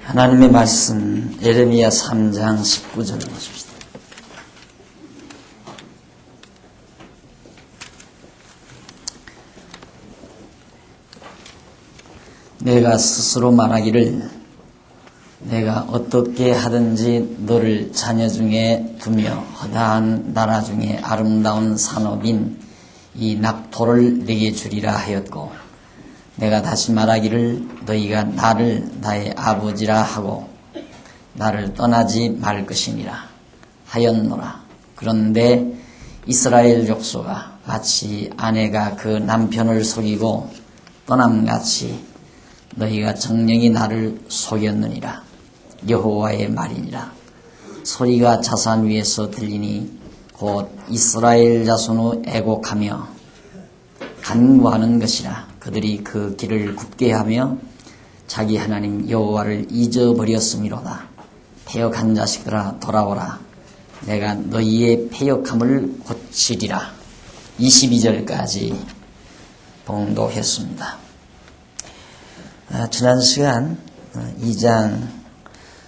하나님의 말씀 예레미야 3장 19절을 보십시다. 내가 스스로 말하기를 내가 어떻게 하든지 너를 자녀 중에 두며 허다한 나라 중에 아름다운 산업인 이 낙토를 내게 주리라 하였고, 내가 다시 말하기를 너희가 나를 나의 아버지라 하고 나를 떠나지 말 것이니라 하였노라. 그런데 이스라엘 족속아, 마치 아내가 그 남편을 속이고 떠남같이 너희가 정령이 나를 속였느니라. 여호와의 말이니라. 소리가 자산 위에서 들리니 곧 이스라엘 자손의 애곡하며 간구하는 것이라. 그들이 그 길을 굽게 하며 자기 하나님 여호와를 잊어버렸음이로다. 패역한 자식들아 돌아오라. 내가 너희의 패역함을 고치리라. 22절까지 봉독했습니다. 지난 시간 2장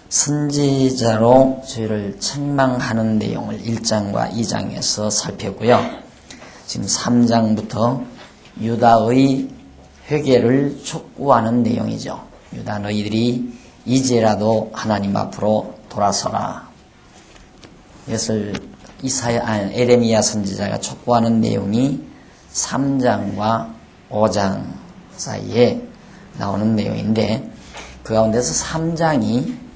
선지자로 죄를 책망하는 내용을 1장과 2장에서 살폈고요. 지금 3장부터 유다의 회개를 촉구하는 내용이죠. 유다 너희들이 이제라도 하나님 앞으로 돌아서라. 이것을 예레미야 선지자가 촉구하는 내용이 3장과 5장 사이에 나오는 내용인데, 그 가운데서 3장이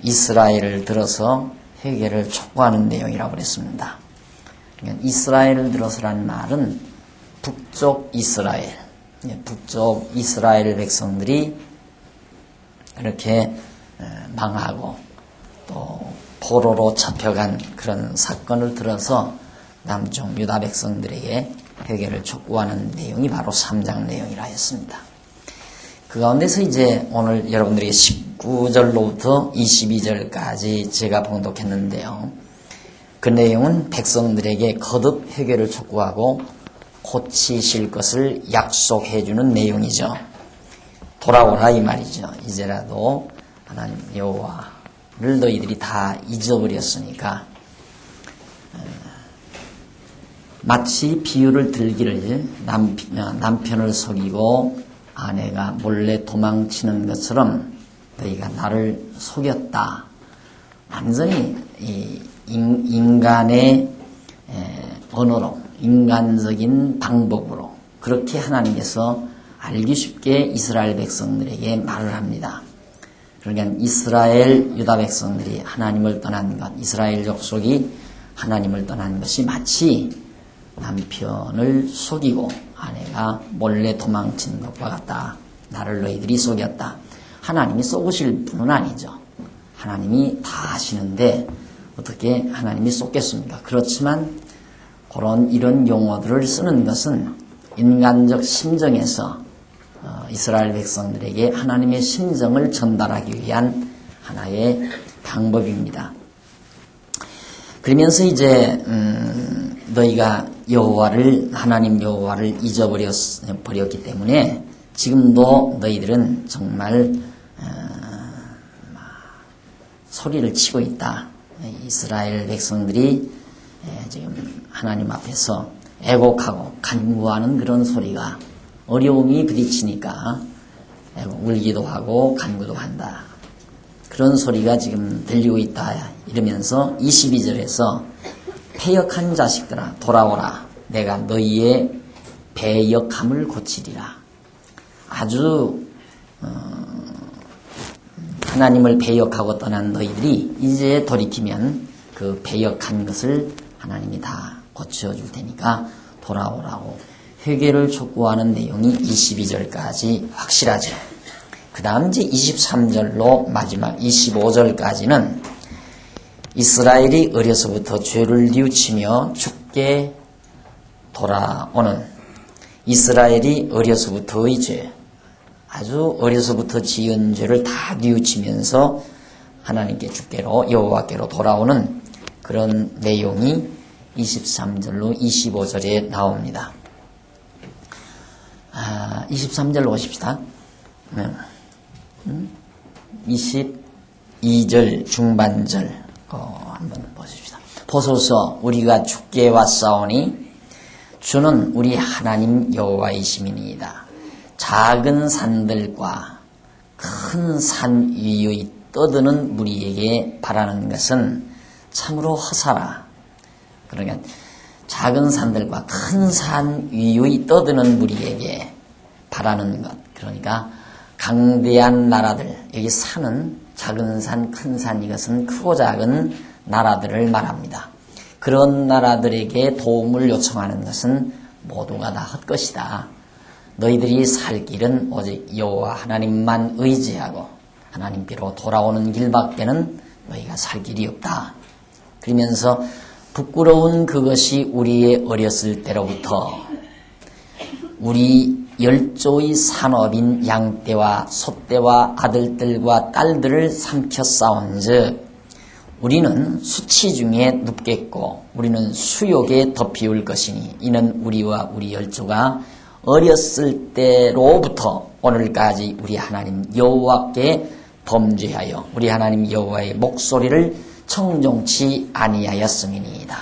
이스라엘을 들어서 회개를 촉구하는 내용이라고 그랬습니다. 그러니까 이스라엘을 들어서라는 말은 북쪽 이스라엘 백성들이 그렇게 망하고 또 포로로 잡혀간 그런 사건을 들어서 남쪽 유다 백성들에게 회개를 촉구하는 내용이 바로 3장 내용이라 했습니다. 그 가운데서 이제 오늘 여러분들이 19절로부터 22절까지 제가 봉독했는데요. 그 내용은 백성들에게 거듭 회개를 촉구하고 고치실 것을 약속해 주는 내용이죠. 돌아오라 이 말이죠. 이제라도 하나님 여호와를 너희들이 다 잊어버렸으니까, 마치 비유를 들기를 남편을 속이고 아내가 몰래 도망치는 것처럼 너희가 나를 속였다. 완전히 이 인간의 언어로, 인간적인 방법으로 그렇게 하나님께서 알기 쉽게 이스라엘 백성들에게 말을 합니다. 그러니까 이스라엘 유다 백성들이 하나님을 떠난 것, 이스라엘 족속이 하나님을 떠난 것이 마치 남편을 속이고 아내가 몰래 도망친 것과 같다. 나를 너희들이 속였다. 하나님이 속으실 분은 아니죠. 하나님이 다 아시는데 어떻게 하나님이 속겠습니까? 그렇지만 이런 용어들을 쓰는 것은 인간적 심정에서 이스라엘 백성들에게 하나님의 심정을 전달하기 위한 하나의 방법입니다. 그러면서 이제 너희가 하나님 여호와를 잊어버렸기 때문에 지금도 너희들은 정말 소리를 치고 있다. 이스라엘 백성들이 지금 하나님 앞에서 애곡하고 간구하는 그런 소리가, 어려움이 부딪히니까 울기도 하고 간구도 한다. 그런 소리가 지금 들리고 있다. 이러면서 22절에서 패역한 자식들아 돌아오라. 내가 너희의 배역함을 고치리라. 아주 하나님을 배역하고 떠난 너희들이 이제 돌이키면 그 배역한 것을 하나님이 다 고쳐줄 테니까 돌아오라고 회개를 촉구하는 내용이 22절까지 확실하죠. 그 다음 이제 23절로 마지막 25절까지는 이스라엘이 어려서부터 죄를 뉘우치며 죽게 돌아오는 이스라엘이 어려서부터의 죄, 아주 어려서부터 지은 죄를 다 뉘우치면서 하나님께 주께로 여호와께로 돌아오는 그런 내용이 23절로 25절에 나옵니다. 23절 오십시다. 22절 중반절 한번 보십시다. 보소서 우리가 주께 왔사오니 주는 우리 하나님 여호와이시니이다. 작은 산들과 큰 산 위의 떠드는 무리에게 바라는 것은 참으로 허사라. 그러니까 작은 산들과 큰 산 위의 떠드는 무리에게 바라는 것. 그러니까 강대한 나라들, 여기 산은 작은 산, 큰 산, 이것은 크고 작은 나라들을 말합니다. 그런 나라들에게 도움을 요청하는 것은 모두가 다 헛것이다. 너희들이 살 길은 오직 여호와 하나님만 의지하고 하나님께로 돌아오는 길밖에는 너희가 살 길이 없다. 그러면서 부끄러운 그것이 우리의 어렸을 때로부터 우리 열조의 산업인 양떼와 소떼와 아들들과 딸들을 삼켜 싸운즉 우리는 수치 중에 눕겠고 우리는 수욕에 덮이울 것이니 이는 우리와 우리 열조가 어렸을 때로부터 오늘까지 우리 하나님 여호와께 범죄하여 우리 하나님 여호와의 목소리를 청종치 아니하였음이니이다.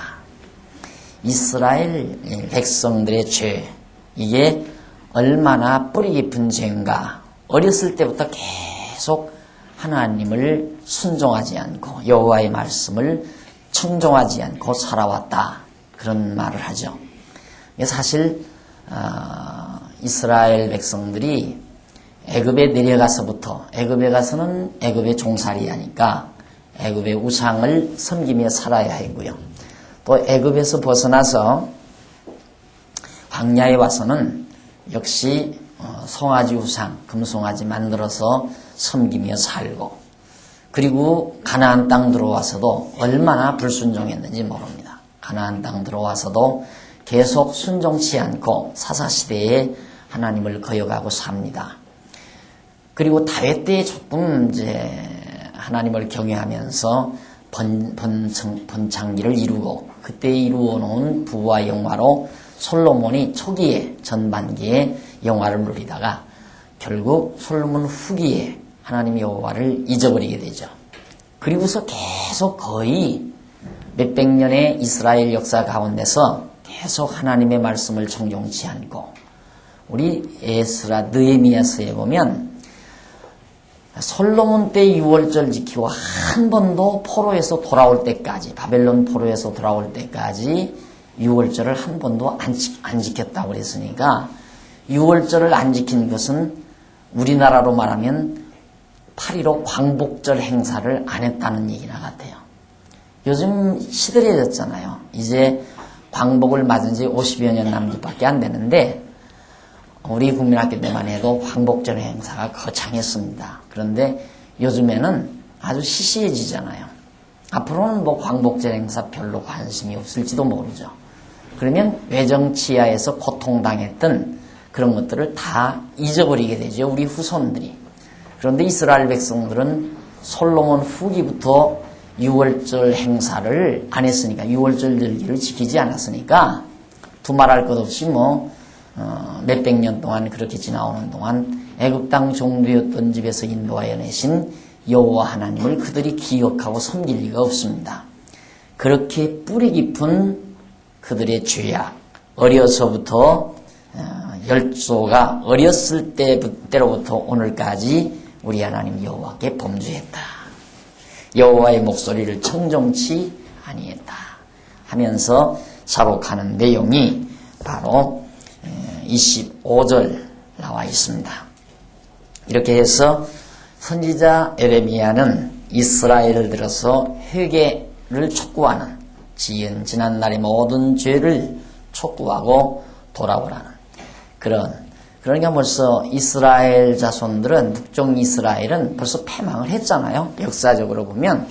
이스라엘 백성들의 죄, 이게 얼마나 뿌리 깊은 죄인가. 어렸을 때부터 계속 하나님을 순종하지 않고 여호와의 말씀을 청종하지 않고 살아왔다. 그런 말을 하죠. 사실 이스라엘 백성들이 애굽에 내려가서부터, 애굽에 가서는 애굽의 종살이 하니까 애굽의 우상을 섬기며 살아야 하고요. 또 애굽에서 벗어나서 광야에 와서는 역시 송아지 우상, 금송아지 만들어서 섬기며 살고, 그리고 가나안 땅 들어와서도 얼마나 불순종했는지 모릅니다. 가나안 땅 들어와서도 계속 순종치 않고 사사시대에 하나님을 거역하고 삽니다. 그리고 다윗 때에 조금 이제 하나님을 경외하면서 번창기를 이루고, 그때 이루어 놓은 부와 영화로 솔로몬이 초기에 전반기에 영화를 누리다가 결국 솔로몬 후기에 하나님 여호와를 잊어버리게 되죠. 그리고서 계속 거의 몇백 년의 이스라엘 역사 가운데서 계속 하나님의 말씀을 청종치 않고, 우리 에스라 느헤미야서에 보면 솔로몬 때 유월절 지키고 한 번도 포로에서 돌아올 때까지, 바벨론 포로에서 돌아올 때까지 유월절을 한 번도 안 지켰다고 그랬으니까, 유월절을 안 지킨 것은 우리나라로 말하면 8.15 광복절 행사를 안 했다는 얘기나 같아요. 요즘 시들해졌잖아요. 이제 광복을 맞은 지 50여 년 남짓밖에 안 되는데 우리 국민학교 때만 해도 광복절 행사가 거창했습니다. 그런데 요즘에는 아주 시시해지잖아요. 앞으로는 뭐 광복절 행사 별로 관심이 없을지도 모르죠. 그러면 외정치하에서 고통당했던 그런 것들을 다 잊어버리게 되죠, 우리 후손들이. 그런데 이스라엘 백성들은 솔로몬 후기부터 유월절 행사를 안 했으니까, 유월절 절기를 지키지 않았으니까 두말할 것 없이 몇백 년 동안 그렇게 지나오는 동안 애굽 땅 종류였던 집에서 인도하여 내신 여호와 하나님을 그들이 기억하고 섬길 리가 없습니다. 그렇게 뿌리 깊은 그들의 죄악, 어려서부터 열조가 어렸을 때로부터 오늘까지 우리 하나님 여호와께 범죄했다. 여호와의 목소리를 청종치 아니했다 하면서 자록하는 내용이 바로 25절 나와 있습니다. 이렇게 해서 선지자 에레미야는 이스라엘을 들어서 회개를 촉구하는, 지난 날의 모든 죄를 촉구하고 돌아오라는 그러니까 벌써 이스라엘 자손들은, 북쪽 이스라엘은 벌써 패망을 했잖아요. 역사적으로 보면.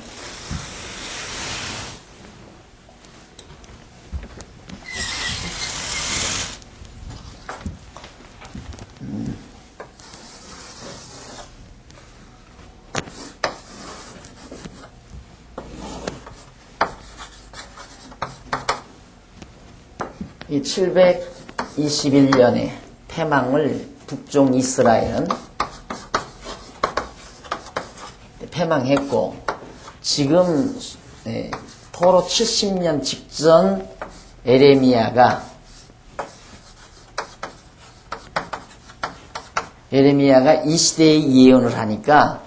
이 721년에 패망을 북쪽 이스라엘은 패망했고, 지금 포로 70년 직전 에레미야가 이 시대에 예언을 하니까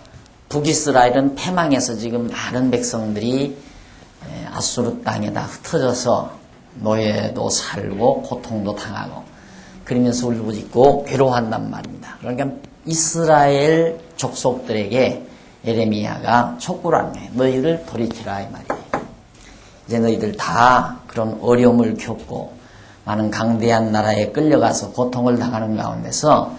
북이스라엘은 패망해서 지금 많은 백성들이 아수르 땅에다 흩어져서 노예도 살고 고통도 당하고 그러면서 울부짖고 괴로워한단 말입니다. 그러니까 이스라엘 족속들에게 에레미야가 촉구를 하는 거예요. 너희들 돌이키라 이 말이에요. 이제 너희들 다 그런 어려움을 겪고 많은 강대한 나라에 끌려가서 고통을 당하는 가운데서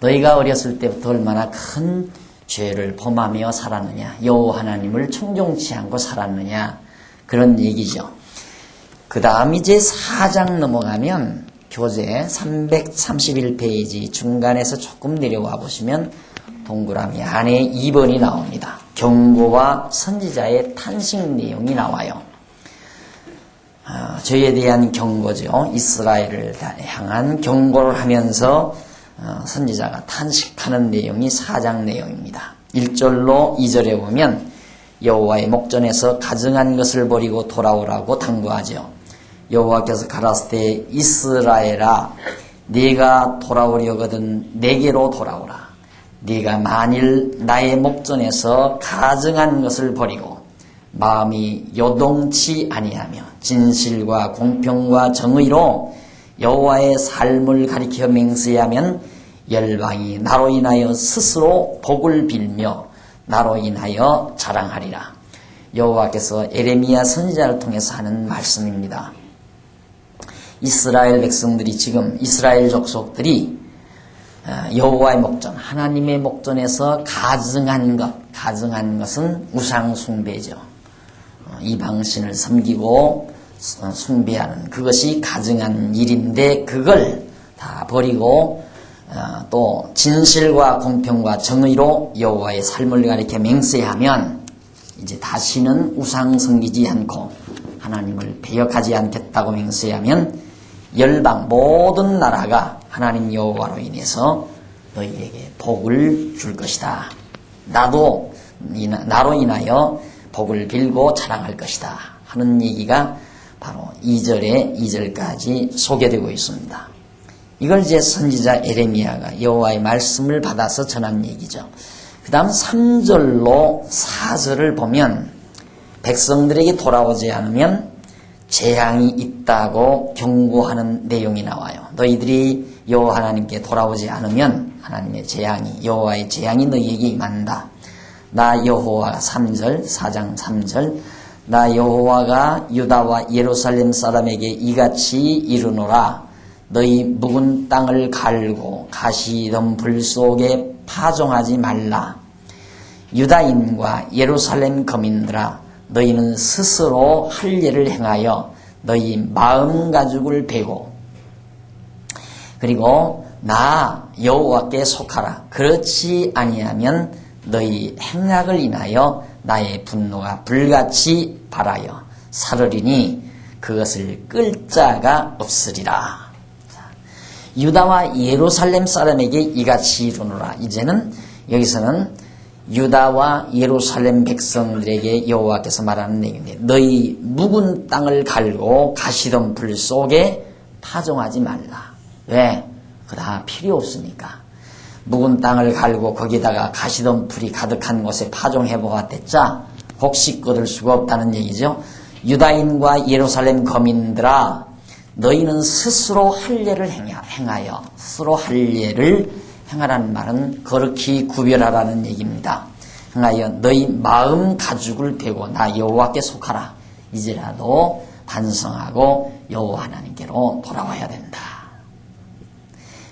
너희가 어렸을 때부터 얼마나 큰 죄를 범하며 살았느냐, 여호와 하나님을 청종치 않고 살았느냐, 그런 얘기죠. 그 다음 이제 4장 넘어가면 교재 331페이지 중간에서 조금 내려와 보시면 동그라미 안에 2번이 나옵니다. 경고와 선지자의 탄식 내용이 나와요. 죄에 대한 경고죠. 이스라엘을 향한 경고를 하면서 선지자가 탄식하는 내용이 4장 내용입니다. 1절로 2절에 보면 여호와의 목전에서 가증한 것을 버리고 돌아오라고 당부하죠. 여호와께서 가라사대 때 이스라엘아 네가 돌아오려거든 내게로 돌아오라. 네가 만일 나의 목전에서 가증한 것을 버리고 마음이 요동치 아니하며 진실과 공평과 정의로 여호와의 삶을 가리켜 맹세하면 열방이 나로 인하여 스스로 복을 빌며 나로 인하여 자랑하리라. 여호와께서 에레미야 선지자를 통해서 하는 말씀입니다. 이스라엘 백성들이 지금 이스라엘 족속들이 여호와의 목전, 하나님의 목전에서 가증한 것은 우상 숭배죠. 이방신을 섬기고 숭배하는 그것이 가증한 일인데 그걸 다 버리고 또 진실과 공평과 정의로 여호와의 삶을 가리켜 맹세하면 이제 다시는 우상 섬기지 않고 하나님을 배역하지 않겠다고 맹세하면 열방 모든 나라가 하나님 여호와로 인해서 너희에게 복을 줄 것이다. 나로 인하여 복을 빌고 자랑할 것이다 하는 얘기가 바로 2절까지 소개되고 있습니다. 이걸 이제 선지자 에레미야가 여호와의 말씀을 받아서 전한 얘기죠. 그 다음 3절로 4절을 보면 백성들에게 돌아오지 않으면 재앙이 있다고 경고하는 내용이 나와요. 너희들이 여호와 하나님께 돌아오지 않으면 하나님의 재앙이, 여호와의 재앙이 너희에게 임한다. 나 여호와가 3절, 4장 3절 나 여호와가 유다와 예루살렘 사람에게 이같이 이르노라. 너희 묵은 땅을 갈고 가시던 불 속에 파종하지 말라. 유다인과 예루살렘 거민들아 너희는 스스로 할 일을 행하여 너희 마음 가죽을 베고 그리고 나 여호와께 속하라. 그렇지 아니하면 너희 행악을 인하여 나의 분노가 불같이 발하여 사르리니 그것을 끌 자가 없으리라. 유다와 예루살렘 사람에게 이같이 이르노라. 이제는 여기서는 유다와 예루살렘 백성들에게 여호와께서 말하는 내용인데 너희 묵은 땅을 갈고 가시던 불 속에 파종하지 말라. 왜? 그거 다 필요 없으니까. 묵은 땅을 갈고 거기다가 가시던 불이 가득한 곳에 파종해보았댔자 혹시 거둘 수가 없다는 얘기죠. 유다인과 예루살렘 거민들아 너희는 스스로 할 일을 행하여 스스로 할 일을 행하라는 말은 거룩히 구별하라는 얘기입니다. 행하여 너희 마음 가죽을 베고 나 여호와께 속하라. 이제라도 반성하고 여호와 하나님께로 돌아와야 된다.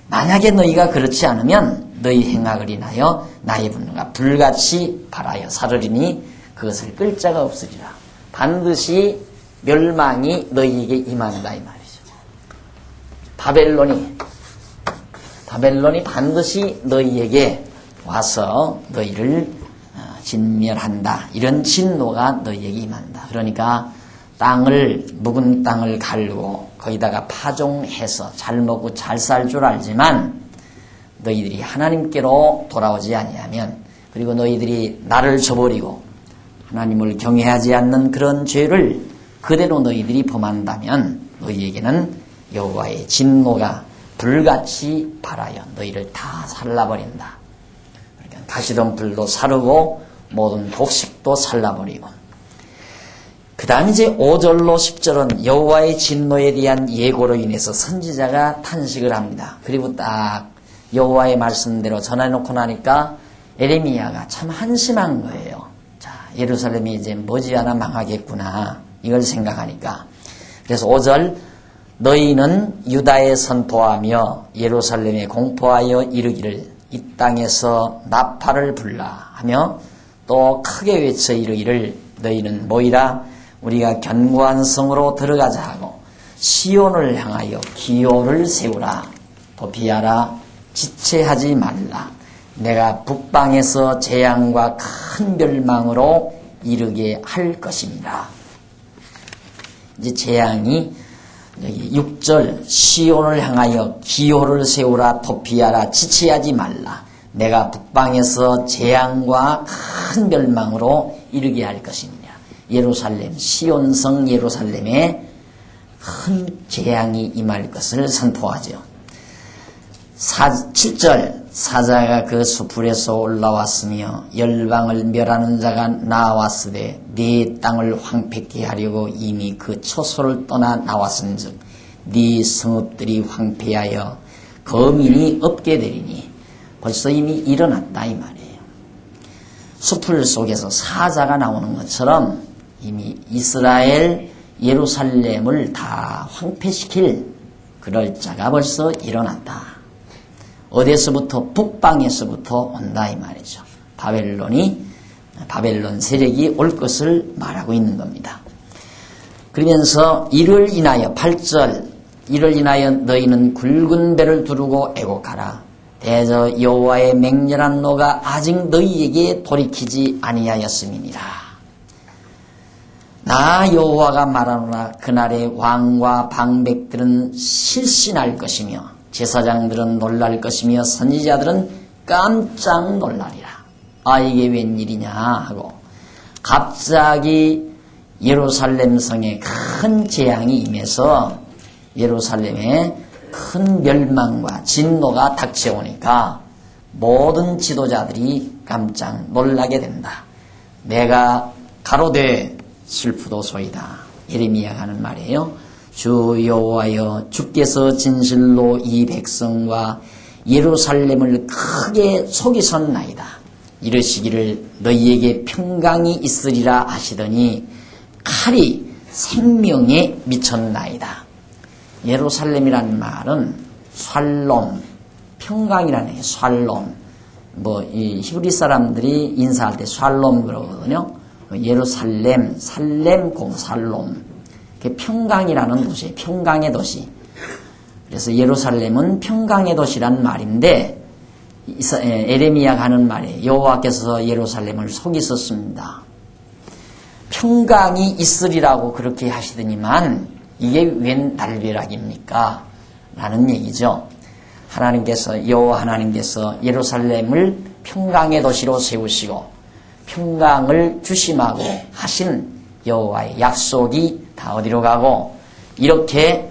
만약에 너희가 그렇지 않으면 너희 행악을 인하여 나의 분노가 불같이 발하여 사르리니 그것을 끌 자가 없으리라. 반드시 멸망이 너희에게 임한다 이 말이죠. 바벨론이 반드시 너희에게 와서 너희를 진멸한다. 이런 진노가 너희에게 임한다. 그러니까 묵은 땅을 갈고 거기다가 파종해서 잘 먹고 잘 살 줄 알지만 너희들이 하나님께로 돌아오지 아니하면, 그리고 너희들이 나를 저버리고 하나님을 경외하지 않는 그런 죄를 그대로 너희들이 범한다면 너희에게는 여호와의 진노가 불같이 발하여 너희를 다 살라버린다. 그러니까 가시던 불도 사르고 모든 곡식도 살라버리고. 그 다음 이제 5절로 10절은 여호와의 진노에 대한 예고로 인해서 선지자가 탄식을 합니다. 그리고 딱 여호와의 말씀대로 전해놓고 나니까 에레미야가 참 한심한 거예요. 자, 예루살렘이 이제 머지않아 망하겠구나 이걸 생각하니까. 그래서 5절 너희는 유다에 선포하며 예루살렘에 공포하여 이르기를 이 땅에서 나팔을 불라 하며 또 크게 외쳐 이르기를 너희는 모이라 우리가 견고한 성으로 들어가자 하고 시온을 향하여 기호를 세우라 도피하라 지체하지 말라 내가 북방에서 재앙과 큰 멸망으로 이르게 할 것입니다. 이제 재앙이 여기 6절 시온을 향하여 기호를 세우라 도피하라 지체하지 말라 내가 북방에서 재앙과 큰 멸망으로 이르게 할 것이니라. 예루살렘 시온성 예루살렘에 큰 재앙이 임할 것을 선포하죠. 7절 사자가 그 수풀에서 올라왔으며 열방을 멸하는 자가 나왔으되 네 땅을 황폐케 하려고 이미 그 초소를 떠나 나왔은즉 네 성읍들이 황폐하여 거민이 없게 되리니 벌써 이미 일어났다 이 말이에요. 수풀 속에서 사자가 나오는 것처럼 이미 이스라엘 예루살렘을 다 황폐시킬 그럴 자가 벌써 일어났다. 어디서부터? 북방에서부터 온다 이 말이죠. 바벨론 세력이 올 것을 말하고 있는 겁니다. 그러면서 이를 인하여 8절 이를 인하여 너희는 굵은 배를 두르고 애곡하라. 대저 여호와의 맹렬한 노가 아직 너희에게 돌이키지 아니하였음이니라. 나 여호와가 말하노라. 그날의 왕과 방백들은 실신할 것이며 제사장들은 놀랄 것이며 선지자들은 깜짝 놀라리라. 아 이게 웬일이냐 하고 갑자기 예루살렘 성에 큰 재앙이 임해서 예루살렘에 큰 멸망과 진노가 닥쳐오니까 모든 지도자들이 깜짝 놀라게 된다. 내가 가로되 슬프도소이다. 예레미야가 하는 말이에요. 주 여호와여 주께서 진실로 이 백성과 예루살렘을 크게 속이셨나이다. 이르시기를 너희에게 평강이 있으리라 하시더니 칼이 생명에 미쳤나이다. 예루살렘이라는 말은 샬롬, 평강이라는 얘기예요. 샬롬. 이 히브리 사람들이 인사할 때 샬롬 그러거든요. 예루살렘, 살렘공, 샬롬. 평강이라는 도시예요. 평강의 도시. 그래서 예루살렘은 평강의 도시란 말인데 에레미야가 하는 말이에요. 여호와께서 예루살렘을 속이셨습니다. 평강이 있으리라고 그렇게 하시더니만 이게 웬 날벼락입니까? 라는 얘기죠. 여호와 하나님께서 예루살렘을 평강의 도시로 세우시고 평강을 주심하고 하신 여호와의 약속이 다 어디로 가고 이렇게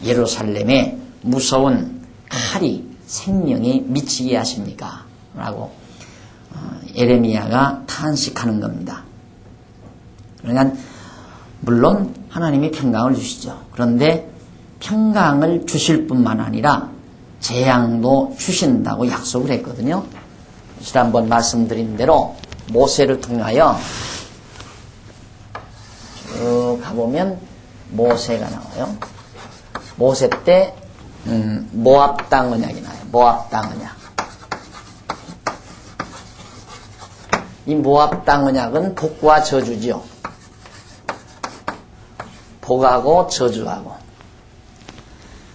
예루살렘에 무서운 칼이 생명에 미치게 하십니까? 라고 에레미야가 탄식하는 겁니다. 그러니까 물론 하나님이 평강을 주시죠. 그런데 평강을 주실 뿐만 아니라 재앙도 주신다고 약속을 했거든요. 지난번 말씀드린 대로 모세를 통하여 쭉 가보면 모세가 나와요. 모세 때 모압 땅 언약이 나와요. 모압 땅 언약. 이 모압 땅 언약은 복과 저주지요. 복하고 저주하고.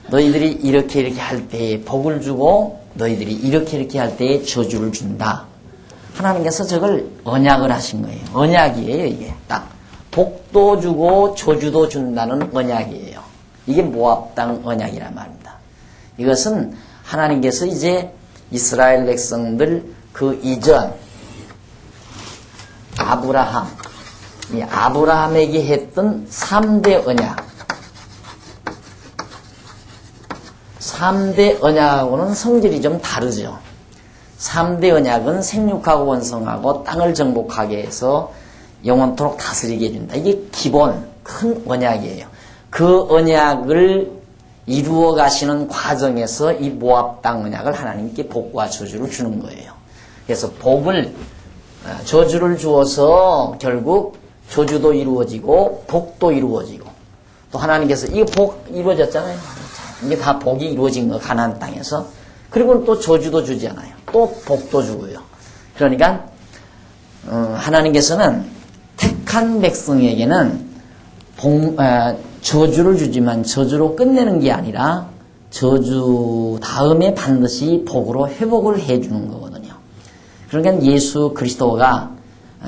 너희들이 이렇게 할 때에 복을 주고 너희들이 이렇게 할 때에 저주를 준다. 하나님께서 저걸 언약을 하신 거예요. 언약이에요, 이게. 딱. 복도 주고 저주도 준다는 언약이에요. 이게 모압 땅 언약이란 말입니다. 이것은 하나님께서 이제 이스라엘 백성들 그 이전 아브라함, 이 아브라함에게 했던 3대 언약, 3대 언약하고는 성질이 좀 다르죠. 3대 언약은 생육하고 원성하고 땅을 정복하게 해서 영원토록 다스리게 해준다. 이게 기본 큰 언약이에요. 그 언약을 이루어 가시는 과정에서 이 모압 땅 언약을 하나님께 복과 저주를 주는 거예요. 그래서 저주를 주어서 결국 저주도 이루어지고 복도 이루어지고, 또 하나님께서 이 복 이루어졌잖아요. 이게 다 복이 이루어진 거, 가나안 땅에서. 그리고 또 저주도 주잖아요. 또 복도 주고요. 그러니까 하나님께서는 택한 백성에게는 저주를 주지만 저주로 끝내는 게 아니라 저주 다음에 반드시 복으로 회복을 해주는 거거든요. 그러니까 예수 그리스도가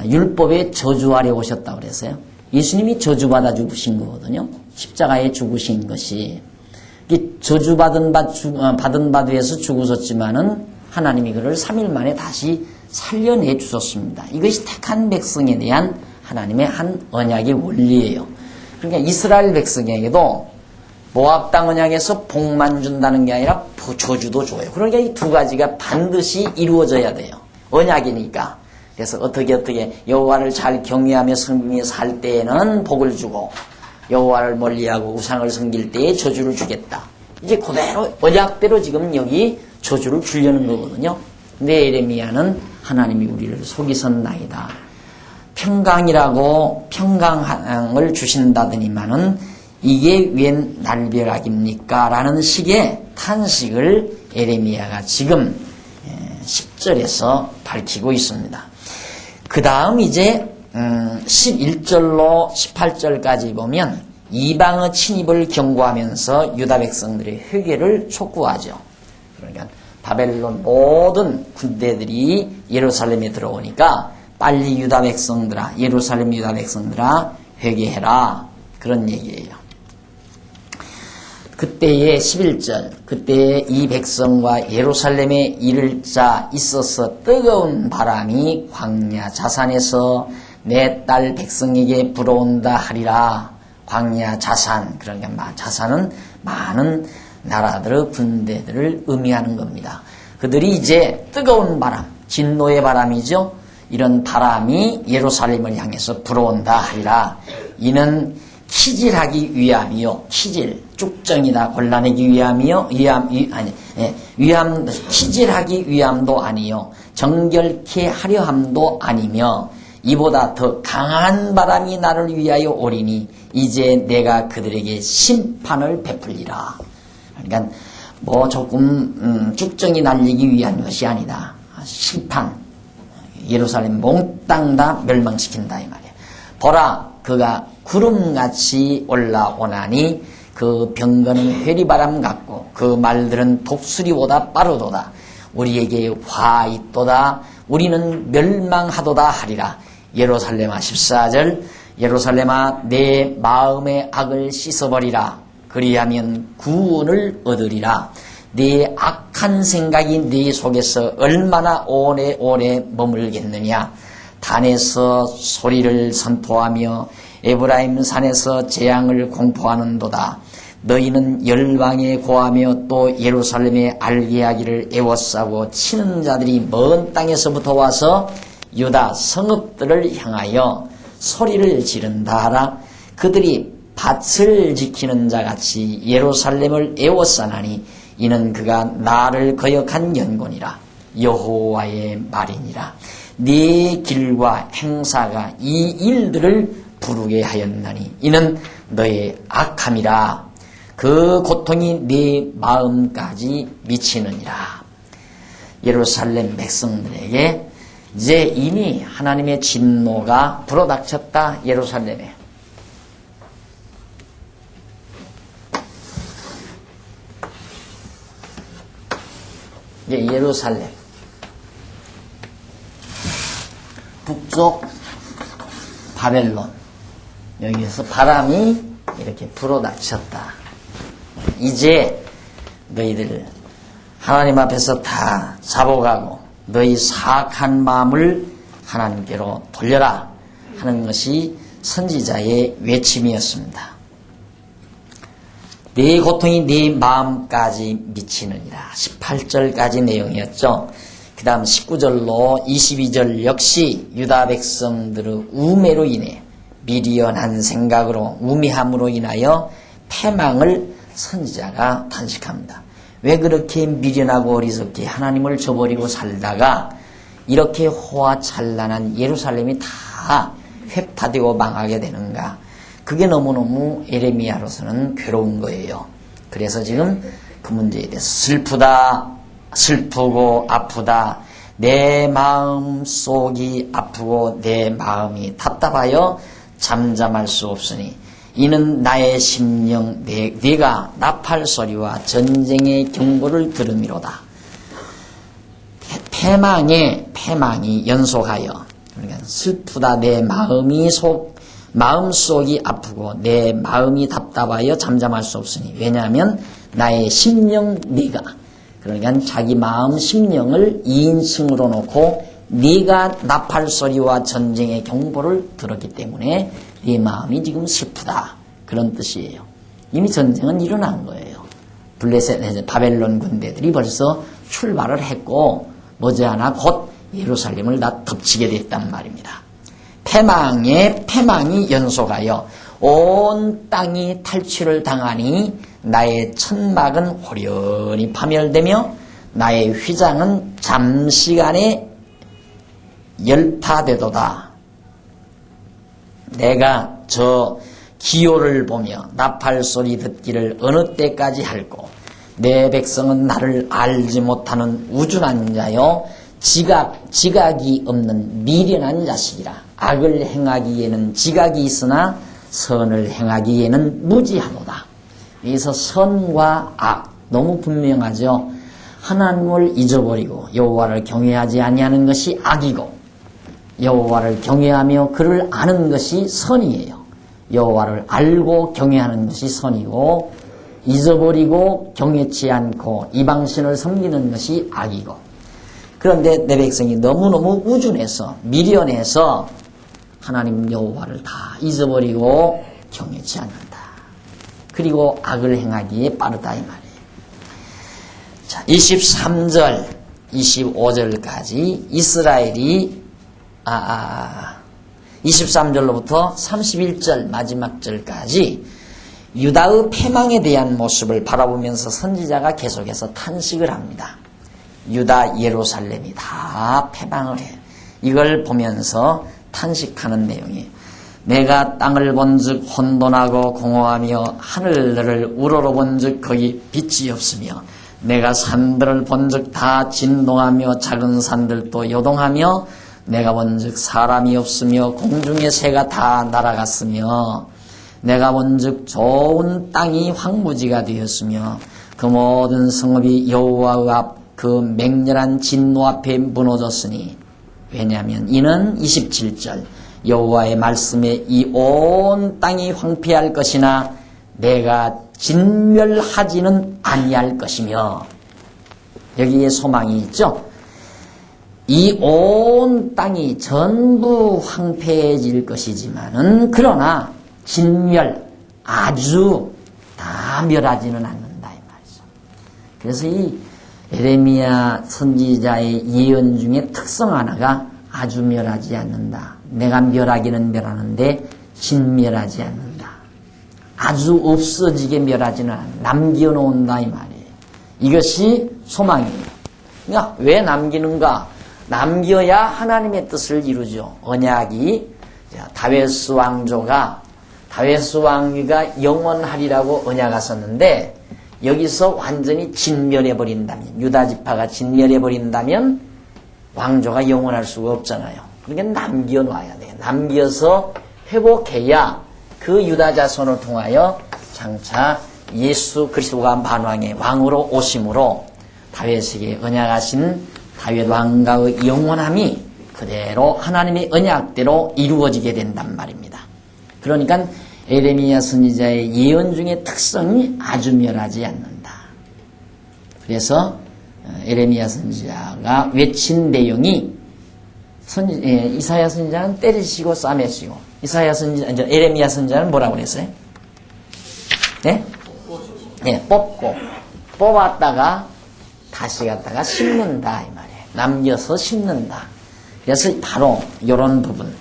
율법에 저주하려 오셨다고 그랬어요. 예수님이 저주받아 죽으신 거거든요. 십자가에 죽으신 것이. 저주받은 바 위에서 죽으셨지만은 하나님이 그를 3일 만에 다시 살려내 주셨습니다. 이것이 택한 백성에 대한 하나님의 한 언약의 원리예요. 그러니까 이스라엘 백성에게도 모압 땅 언약에서 복만 준다는 게 아니라 저주도 줘요. 그러니까 이 두 가지가 반드시 이루어져야 돼요. 언약이니까. 그래서 어떻게 여호와를 잘 경외하며 섬기며 살 때에는 복을 주고, 여호와를 멀리하고 우상을 섬길 때에 저주를 주겠다. 이제 그대로 언약대로 지금 여기 저주를 주려는 거거든요. 근데 예레미야는 하나님이 우리를 속이셨나이다. 평강이라고 평강을 주신다더니만은 이게 웬 날벼락입니까? 라는 식의 탄식을 예레미야가 지금 10절에서 밝히고 있습니다. 그 다음 이제 11절로 18절까지 보면 이방의 침입을 경고하면서 유다 백성들의 회개를 촉구하죠. 그러니까 바벨론 모든 군대들이 예루살렘에 들어오니까 빨리 유다 백성들아, 예루살렘 유다 백성들아 회개해라, 그런 얘기예요. 그때의 11절, 그때의 이 백성과 예루살렘에 이를 자 있어서 뜨거운 바람이 광야 자산에서 내 딸 백성에게 불어온다 하리라. 광야 자산, 그러니까 자산은 많은 나라들의 군대들을 의미하는 겁니다. 그들이 이제 뜨거운 바람, 진노의 바람이죠. 이런 바람이 예루살렘을 향해서 불어온다 하리라. 이는 키질하기 위함이요, 쭉정이다 골라내기 위함이요, 키질하기 위함도 아니요, 정결케 하려 함도 아니며, 이보다 더 강한 바람이 나를 위하여 오리니 이제 내가 그들에게 심판을 베풀리라. 그러니까 뭐 조금 쭉정이 날리기 위한 것이 아니다. 심판, 예루살렘 몽땅 다 멸망시킨다 이 말이야. 보라, 그가 구름같이 올라오나니 그 병거는 회리바람 같고 그 말들은 독수리보다 빠르도다. 우리에게 화 있도다. 우리는 멸망하도다 하리라. 예루살렘아 14절, 예루살렘아 내 마음의 악을 씻어버리라. 그리하면 구원을 얻으리라. 네 악한 생각이 네 속에서 얼마나 오래오래 머물겠느냐. 단에서 소리를 선포하며 에브라임 산에서 재앙을 공포하는도다. 너희는 열방에 고하며 또 예루살렘에 알게 하기를 애워싸고 치는 자들이 먼 땅에서부터 와서 유다 성읍들을 향하여 소리를 지른다 하라. 그들이 밭을 지키는 자같이 예루살렘을 애워싸나니 이는 그가 나를 거역한 연곤이라. 여호와의 말이니라. 네 길과 행사가 이 일들을 부르게 하였나니 이는 너의 악함이라. 그 고통이 네 마음까지 미치느니라. 예루살렘 백성들에게 이제 이미 하나님의 진노가 불어닥쳤다. 예루살렘에. 이제 예루살렘 북쪽 바벨론, 여기에서 바람이 이렇게 불어닥쳤다. 이제 너희들 하나님 앞에서 다 잡아가고 너희 사악한 마음을 하나님께로 돌려라 하는 것이 선지자의 외침이었습니다. 네 고통이 네 마음까지 미치느니라. 18절까지 내용이었죠. 그 다음 19절로 22절 역시 유다 백성들의 우매로 인해 미련한 생각으로 우매함으로 인하여 패망을 선지자가 탄식합니다. 왜 그렇게 미련하고 어리석게 하나님을 저버리고 살다가 이렇게 호화찬란한 예루살렘이 다 회파되고 망하게 되는가. 그게 너무너무 에레미야로서는 괴로운 거예요. 그래서 지금 그 문제에 대해서 슬프고 아프다. 내 마음 속이 아프고 내 마음이 답답하여 잠잠할 수 없으니 이는 나의 심령 네가 나팔 소리와 전쟁의 경보를 들음이로다. 패망이 연속하여 그러니까 슬프다. 내 마음속이 아프고 내 마음이 답답하여 잠잠할 수 없으니 왜냐하면 나의 심령 네가 그러니까 자기 마음 심령을 2인칭으로 놓고 네가 나팔 소리와 전쟁의 경보를 들었기 때문에 네 마음이 지금 슬프다. 그런 뜻이에요. 이미 전쟁은 일어난 거예요. 블레셋 바벨론 군대들이 벌써 출발을 했고 머지않아 곧 예루살렘을 다 덮치게 됐단 말입니다. 패망이 연속하여 온 땅이 탈취를 당하니 나의 천막은 호련히 파멸되며 나의 휘장은 잠시간에 열파되도다. 내가 저 기호를 보며 나팔 소리 듣기를 어느 때까지 할꼬 내 백성은 나를 알지 못하는 우준한 자요 지각이 없는 미련한 자식이라. 악을 행하기에는 지각이 있으나 선을 행하기에는 무지하노다. 여기서 선과 악 너무 분명하죠. 하나님을 잊어버리고 여호와를 경외하지 아니하는 것이 악이고 여호와를 경외하며 그를 아는 것이 선이에요. 여호와를 알고 경외하는 것이 선이고 잊어버리고 경외치 않고 이방신을 섬기는 것이 악이고. 그런데 내 백성이 너무너무 우준해서 미련해서 하나님 여호와를 다 잊어버리고 경외치 않는다. 그리고 악을 행하기에 빠르다 이 말이에요. 자, 23절 25절까지 이스라엘이 23절로부터 31절 마지막 절까지 유다의 패망에 대한 모습을 바라보면서 선지자가 계속해서 탄식을 합니다. 유다 예루살렘이 다 패망을 해요. 이걸 보면서 탄식하는 내용이에요. 내가 땅을 본즉 혼돈하고 공허하며 하늘을 우러러 본즉 거기 빛이 없으며 내가 산들을 본즉 다 진동하며 작은 산들도 요동하며 내가 본즉 사람이 없으며 공중의 새가 다 날아갔으며 내가 본즉 좋은 땅이 황무지가 되었으며 그 모든 성읍이 여호와의 앞 그 맹렬한 진노 앞에 무너졌으니 왜냐하면 이는 27절 여호와의 말씀에 이 온 땅이 황폐할 것이나 내가 진멸하지는 아니할 것이며 여기에 소망이 있죠. 이 온 땅이 전부 황폐해질 것이지만은 그러나 진멸 아주 다 멸하지는 않는다 이 말이죠. 그래서 이 예레미야 선지자의 예언 중에 특성 하나가 아주 멸하지 않는다. 내가 멸하기는 멸하는데 진멸하지 않는다. 아주 없어지게 멸하지는 않는다. 남겨놓는다 이 말이에요. 이것이 소망이에요. 그러니까 왜 남기는가? 남겨야 하나님의 뜻을 이루죠. 언약이 다윗 왕위가 영원하리라고 언약하셨는데 여기서 완전히 진멸해버린다면 유다 지파가 진멸해버린다면 왕조가 영원할 수가 없잖아요. 그러니까 남겨놔야 돼요. 남겨서 회복해야 그 유다 자손을 통하여 장차 예수 그리스도가 만왕의 왕으로 오심으로 다윗에게 언약하신 다윗 왕가의 영원함이 그대로 하나님의 언약대로 이루어지게 된단 말입니다. 그러니까 예레미야 선지자의 예언 중에 특성이 아주 멸하지 않는다. 그래서 에레미야 선지자가 외친 내용이 이사야 선지자는 때리시고 싸매시고 에레미야 선지자는 뭐라고 그랬어요? 네? 네, 뽑았다가 다시 갖다가 심는다 이 말이에요. 남겨서 심는다. 그래서 바로 이런 부분,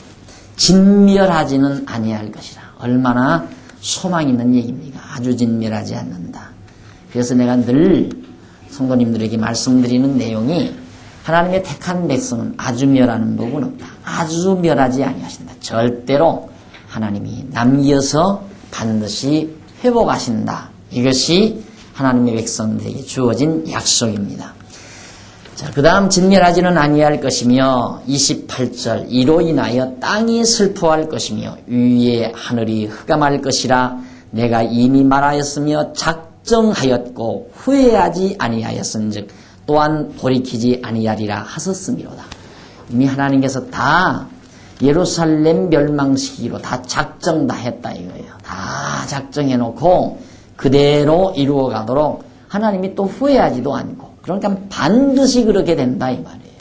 진멸하지는 아니할 것이라. 얼마나 소망 있는 얘기입니까? 아주 진멸하지 않는다. 그래서 내가 늘 성도님들에게 말씀드리는 내용이, 하나님의 택한 백성은 아주 멸하는 법은 없다. 아주 멸하지 아니하신다. 절대로 하나님이 남겨서 반드시 회복하신다. 이것이 하나님의 백성들에게 주어진 약속입니다. 자, 그 다음 진멸하지는 아니할 것이며 28절 이로 인하여 땅이 슬퍼할 것이며 위에 하늘이 흑암할 것이라. 내가 이미 말하였으며 작정하였고 후회하지 아니하였은즉 또한 돌이키지 아니하리라 하셨음이로다. 이미 하나님께서 다 예루살렘 멸망시키기로 다 작정 다 했다 이거예요. 다 작정해놓고 그대로 이루어가도록 하나님이 또 후회하지도 않고, 그러니까 반드시 그렇게 된다 이 말이에요.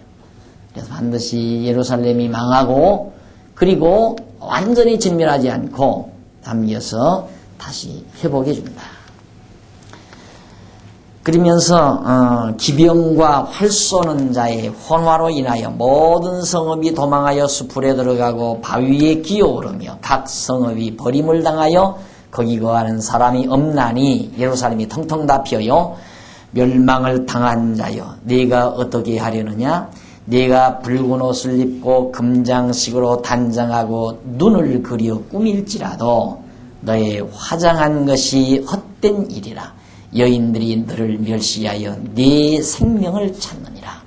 그래서 반드시 예루살렘이 망하고 그리고 완전히 진멸하지 않고 남겨서 다시 회복해 준다. 그러면서 기병과 활 쏘는 자의 혼화로 인하여 모든 성읍이 도망하여 수풀에 들어가고 바위에 기어오르며 각 성읍이 버림을 당하여 거기 거하는 사람이 없나니 예루살렘이 텅텅 다 비어요. 멸망을 당한 자여, 네가 어떻게 하려느냐? 네가 붉은 옷을 입고 금장식으로 단장하고 눈을 그려 꾸밀지라도 너의 화장한 것이 헛된 일이라. 여인들이 너를 멸시하여 네 생명을 찾느니라.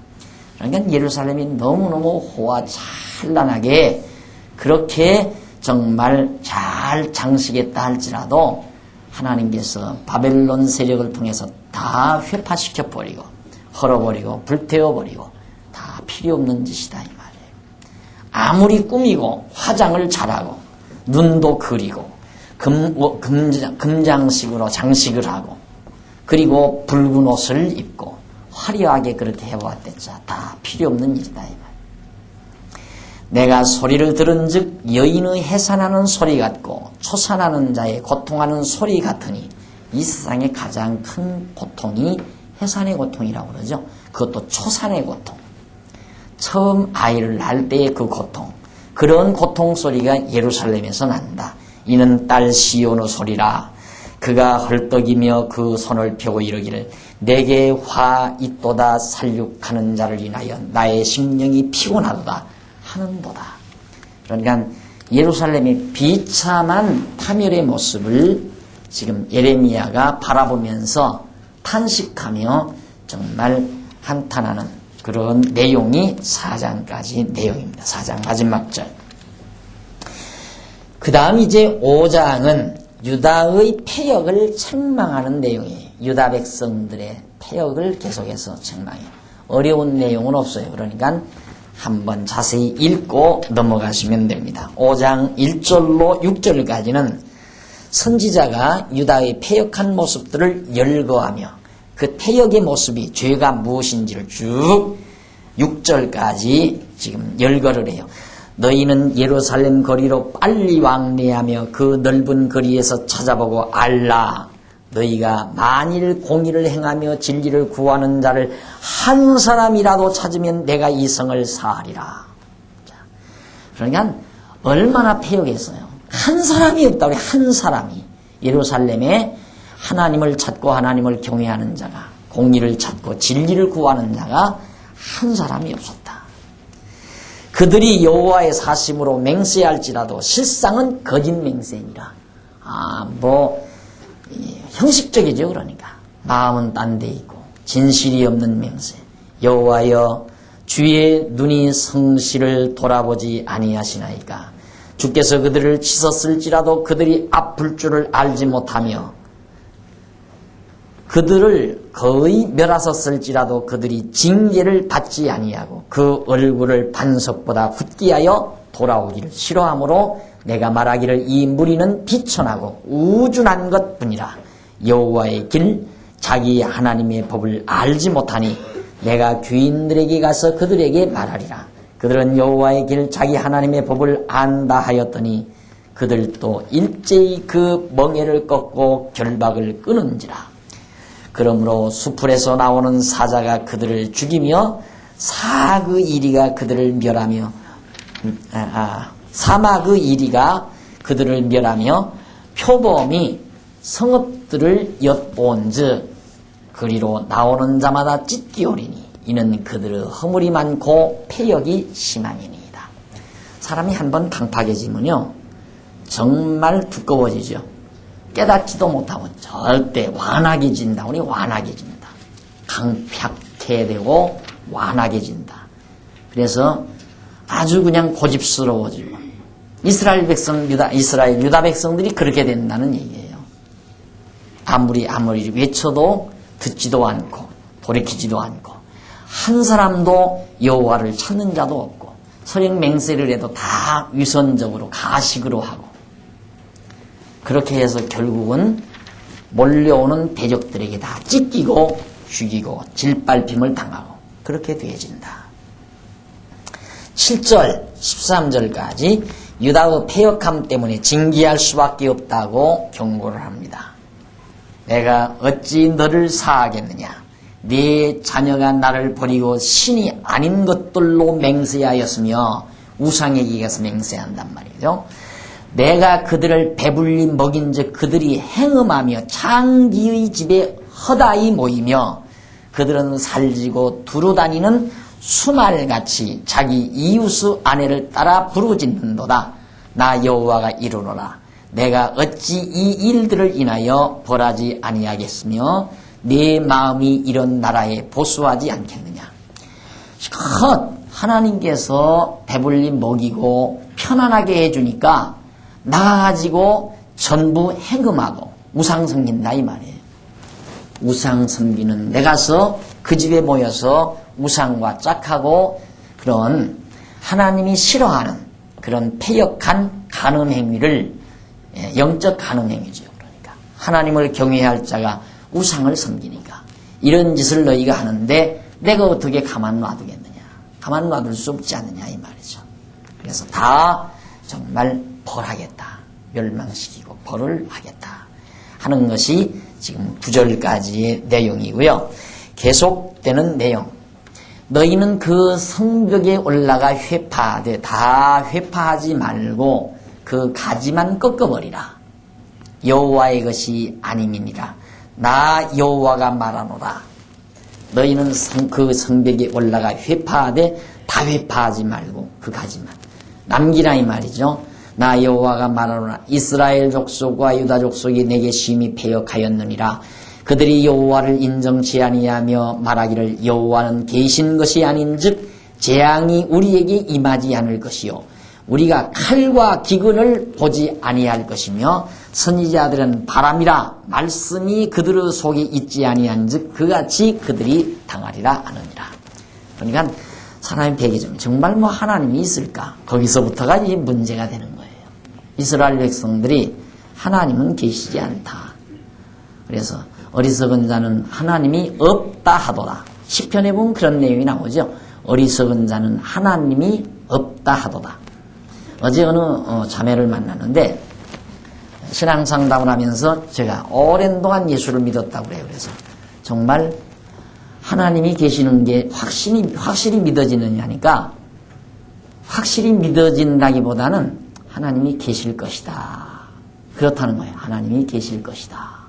그러니까 예루살렘이 너무너무 호화찬란하게 그렇게 정말 잘 장식했다 할지라도 하나님께서 바벨론 세력을 통해서 다 회파시켜버리고 헐어버리고 불태워버리고 다 필요 없는 짓이다 이 말이에요. 아무리 꾸미고 화장을 잘하고 눈도 그리고 금장식으로 장식을 하고 그리고 붉은 옷을 입고 화려하게 그렇게 해보았댔자 다 필요 없는 일이다 이 말. 내가 소리를 들은즉 여인의 해산하는 소리 같고 초산하는 자의 고통하는 소리 같으니, 이 세상의 가장 큰 고통이 해산의 고통이라고 그러죠. 그것도 초산의 고통. 처음 아이를 낳을 때의 그 고통, 그런 고통 소리가 예루살렘에서 난다. 이는 딸 시온의 소리라. 그가 헐떡이며 그 손을 펴고 이르기를 내게 화 있도다 살육하는 자를 인하여 나의 심령이 피곤하도다 하는도다. 그러니까 예루살렘의 비참한 파멸의 모습을 지금 예레미야가 바라보면서 탄식하며 정말 한탄하는 그런 내용이 4장까지 내용입니다. 4장 마지막 절. 그 다음 이제 5장은 유다의 패역을 책망하는 내용이에요. 유다 백성들의 패역을 계속해서 책망해요. 어려운 내용은 없어요. 그러니까 한번 자세히 읽고 넘어가시면 됩니다. 5장 1절로 6절까지는 선지자가 유다의 패역한 모습들을 열거하며 그 패역의 모습이 죄가 무엇인지를 쭉 6절까지 지금 열거를 해요. 너희는 예루살렘 거리로 빨리 왕래하며 그 넓은 거리에서 찾아보고 알라. 너희가 만일 공의를 행하며 진리를 구하는 자를 한 사람이라도 찾으면 내가 이 성을 사하리라. 자, 그러니까 얼마나 패역했어요. 한 사람이 없다. 우리 한 사람이 예루살렘에 하나님을 찾고 하나님을 경외하는 자가, 공의를 찾고 진리를 구하는 자가 한 사람이 없었다. 그들이 여호와의 사심으로 맹세할지라도 실상은 거짓 맹세니라. 형식적이죠. 그러니까 마음은 딴 데 있고 진실이 없는 맹세. 여호와여 주의 눈이 성실을 돌아보지 아니하시나이까. 주께서 그들을 치셨을지라도 그들이 아플 줄을 알지 못하며 그들을 거의 멸하셨을지라도 그들이 징계를 받지 아니하고 그 얼굴을 반석보다 굳게 하여 돌아오기를 싫어하므로 내가 말하기를 이 무리는 비천하고 우준한 것뿐이라. 여호와의 길 자기 하나님의 법을 알지 못하니 내가 귀인들에게 가서 그들에게 말하리라. 그들은 여호와의 길 자기 하나님의 법을 안다 하였더니 그들도 일제히 그 멍에를 꺾고 결박을 끊은지라. 그러므로 수풀에서 나오는 사자가 그들을 죽이며 사그 이리가 그들을 멸하며 사마그 이리가 그들을 멸하며 표범이 성읍들을 엿본즉 그리로 나오는 자마다 찢기오리니 이는 그들의 허물이 많고 패역이 심함이니이다. 사람이 한번 강팍해지면요 정말 두꺼워지죠. 깨닫지도 못하고 절대 완악해진다. 우리 완악해진다. 강팍해되고 완악해진다. 그래서 아주 그냥 고집스러워지고 이스라엘 유다 백성들이 그렇게 된다는 얘기예요. 아무리 외쳐도 듣지도 않고 돌이키지도 않고 한 사람도 여호와를 찾는 자도 없고 설령 맹세를 해도 다 위선적으로 가식으로 하고 그렇게 해서 결국은 몰려오는 대적들에게 다 찢기고 죽이고 질밟힘을 당하고 그렇게 되어진다. 7절 13절까지 유다의 패역함 때문에 징계할 수밖에 없다고 경고를 합니다. 내가 어찌 너를 사하겠느냐. 네 자녀가 나를 버리고 신이 아닌 것들로 맹세하였으며 우상에게 가서 맹세한단 말이죠. 내가 그들을 배불리 먹인즉 그들이 행음하며 창기의 집에 허다히 모이며 그들은 살지고 두루 다니는 수말같이 자기 이웃의 아내를 따라 부르짖는도다. 나 여호와가 이르노라. 내가 어찌 이 일들을 인하여 벌하지 아니하겠으며 내 마음이 이런 나라에 보수하지 않겠느냐. 하나님께서 배불리 먹이고 편안하게 해주니까 나가지고 전부 행음하고 우상 섬긴다 이 말이에요. 우상 섬기는 데 가서 그 집에 모여서 우상과 짝하고 그런 하나님이 싫어하는 그런 패역한 간음 행위를 영적 간음 행위죠. 그러니까 하나님을 경외할 자가 우상을 섬기니까 이런 짓을 너희가 하는데 내가 어떻게 가만 놔두겠느냐. 가만 놔둘 수 없지 않느냐 이 말이죠. 그래서 다 정말 벌하겠다. 멸망시키고 벌을 하겠다 하는 것이 지금 9절까지의 내용이고요. 계속되는 내용. 너희는 그 성벽에 올라가 회파하되 다 회파하지 말고 그 가지만 꺾어버리라. 여호와의 것이 아님이니라. 나 여호와가 말하노라. 너희는 그 성벽에 올라가 회파하되 다 회파하지 말고 그 가지만 남기라 이 말이죠. 나 여호와가 말하노라. 이스라엘 족속과 유다 족속이 내게 심히 패역하였느니라. 그들이 여호와를 인정치 아니하며 말하기를 여호와는 계신 것이 아닌즉 재앙이 우리에게 임하지 않을 것이요 우리가 칼과 기근을 보지 아니할 것이며 선지자들은 바람이라 말씀이 그들의 속에 있지 아니한즉 그같이 그들이 당하리라 하느니라. 그러니까 사람이 배기점 정말 뭐 하나님이 있을까? 거기서부터가 이제 문제가 되는 거예요. 이스라엘 백성들이 하나님은 계시지 않다. 그래서 어리석은 자는 하나님이 없다 하도다. 시편에 보면 그런 내용이 나오죠. 어리석은 자는 하나님이 없다 하도다. 어제 어느 자매를 만났는데 신앙상담을 하면서 제가 오랜 동안 예수를 믿었다고 그래요. 그래서 정말 하나님이 계시는 게 확실히 믿어지느냐니까 확실히 믿어진다기보다는 하나님이 계실 것이다. 그렇다는 거예요. 하나님이 계실 것이다.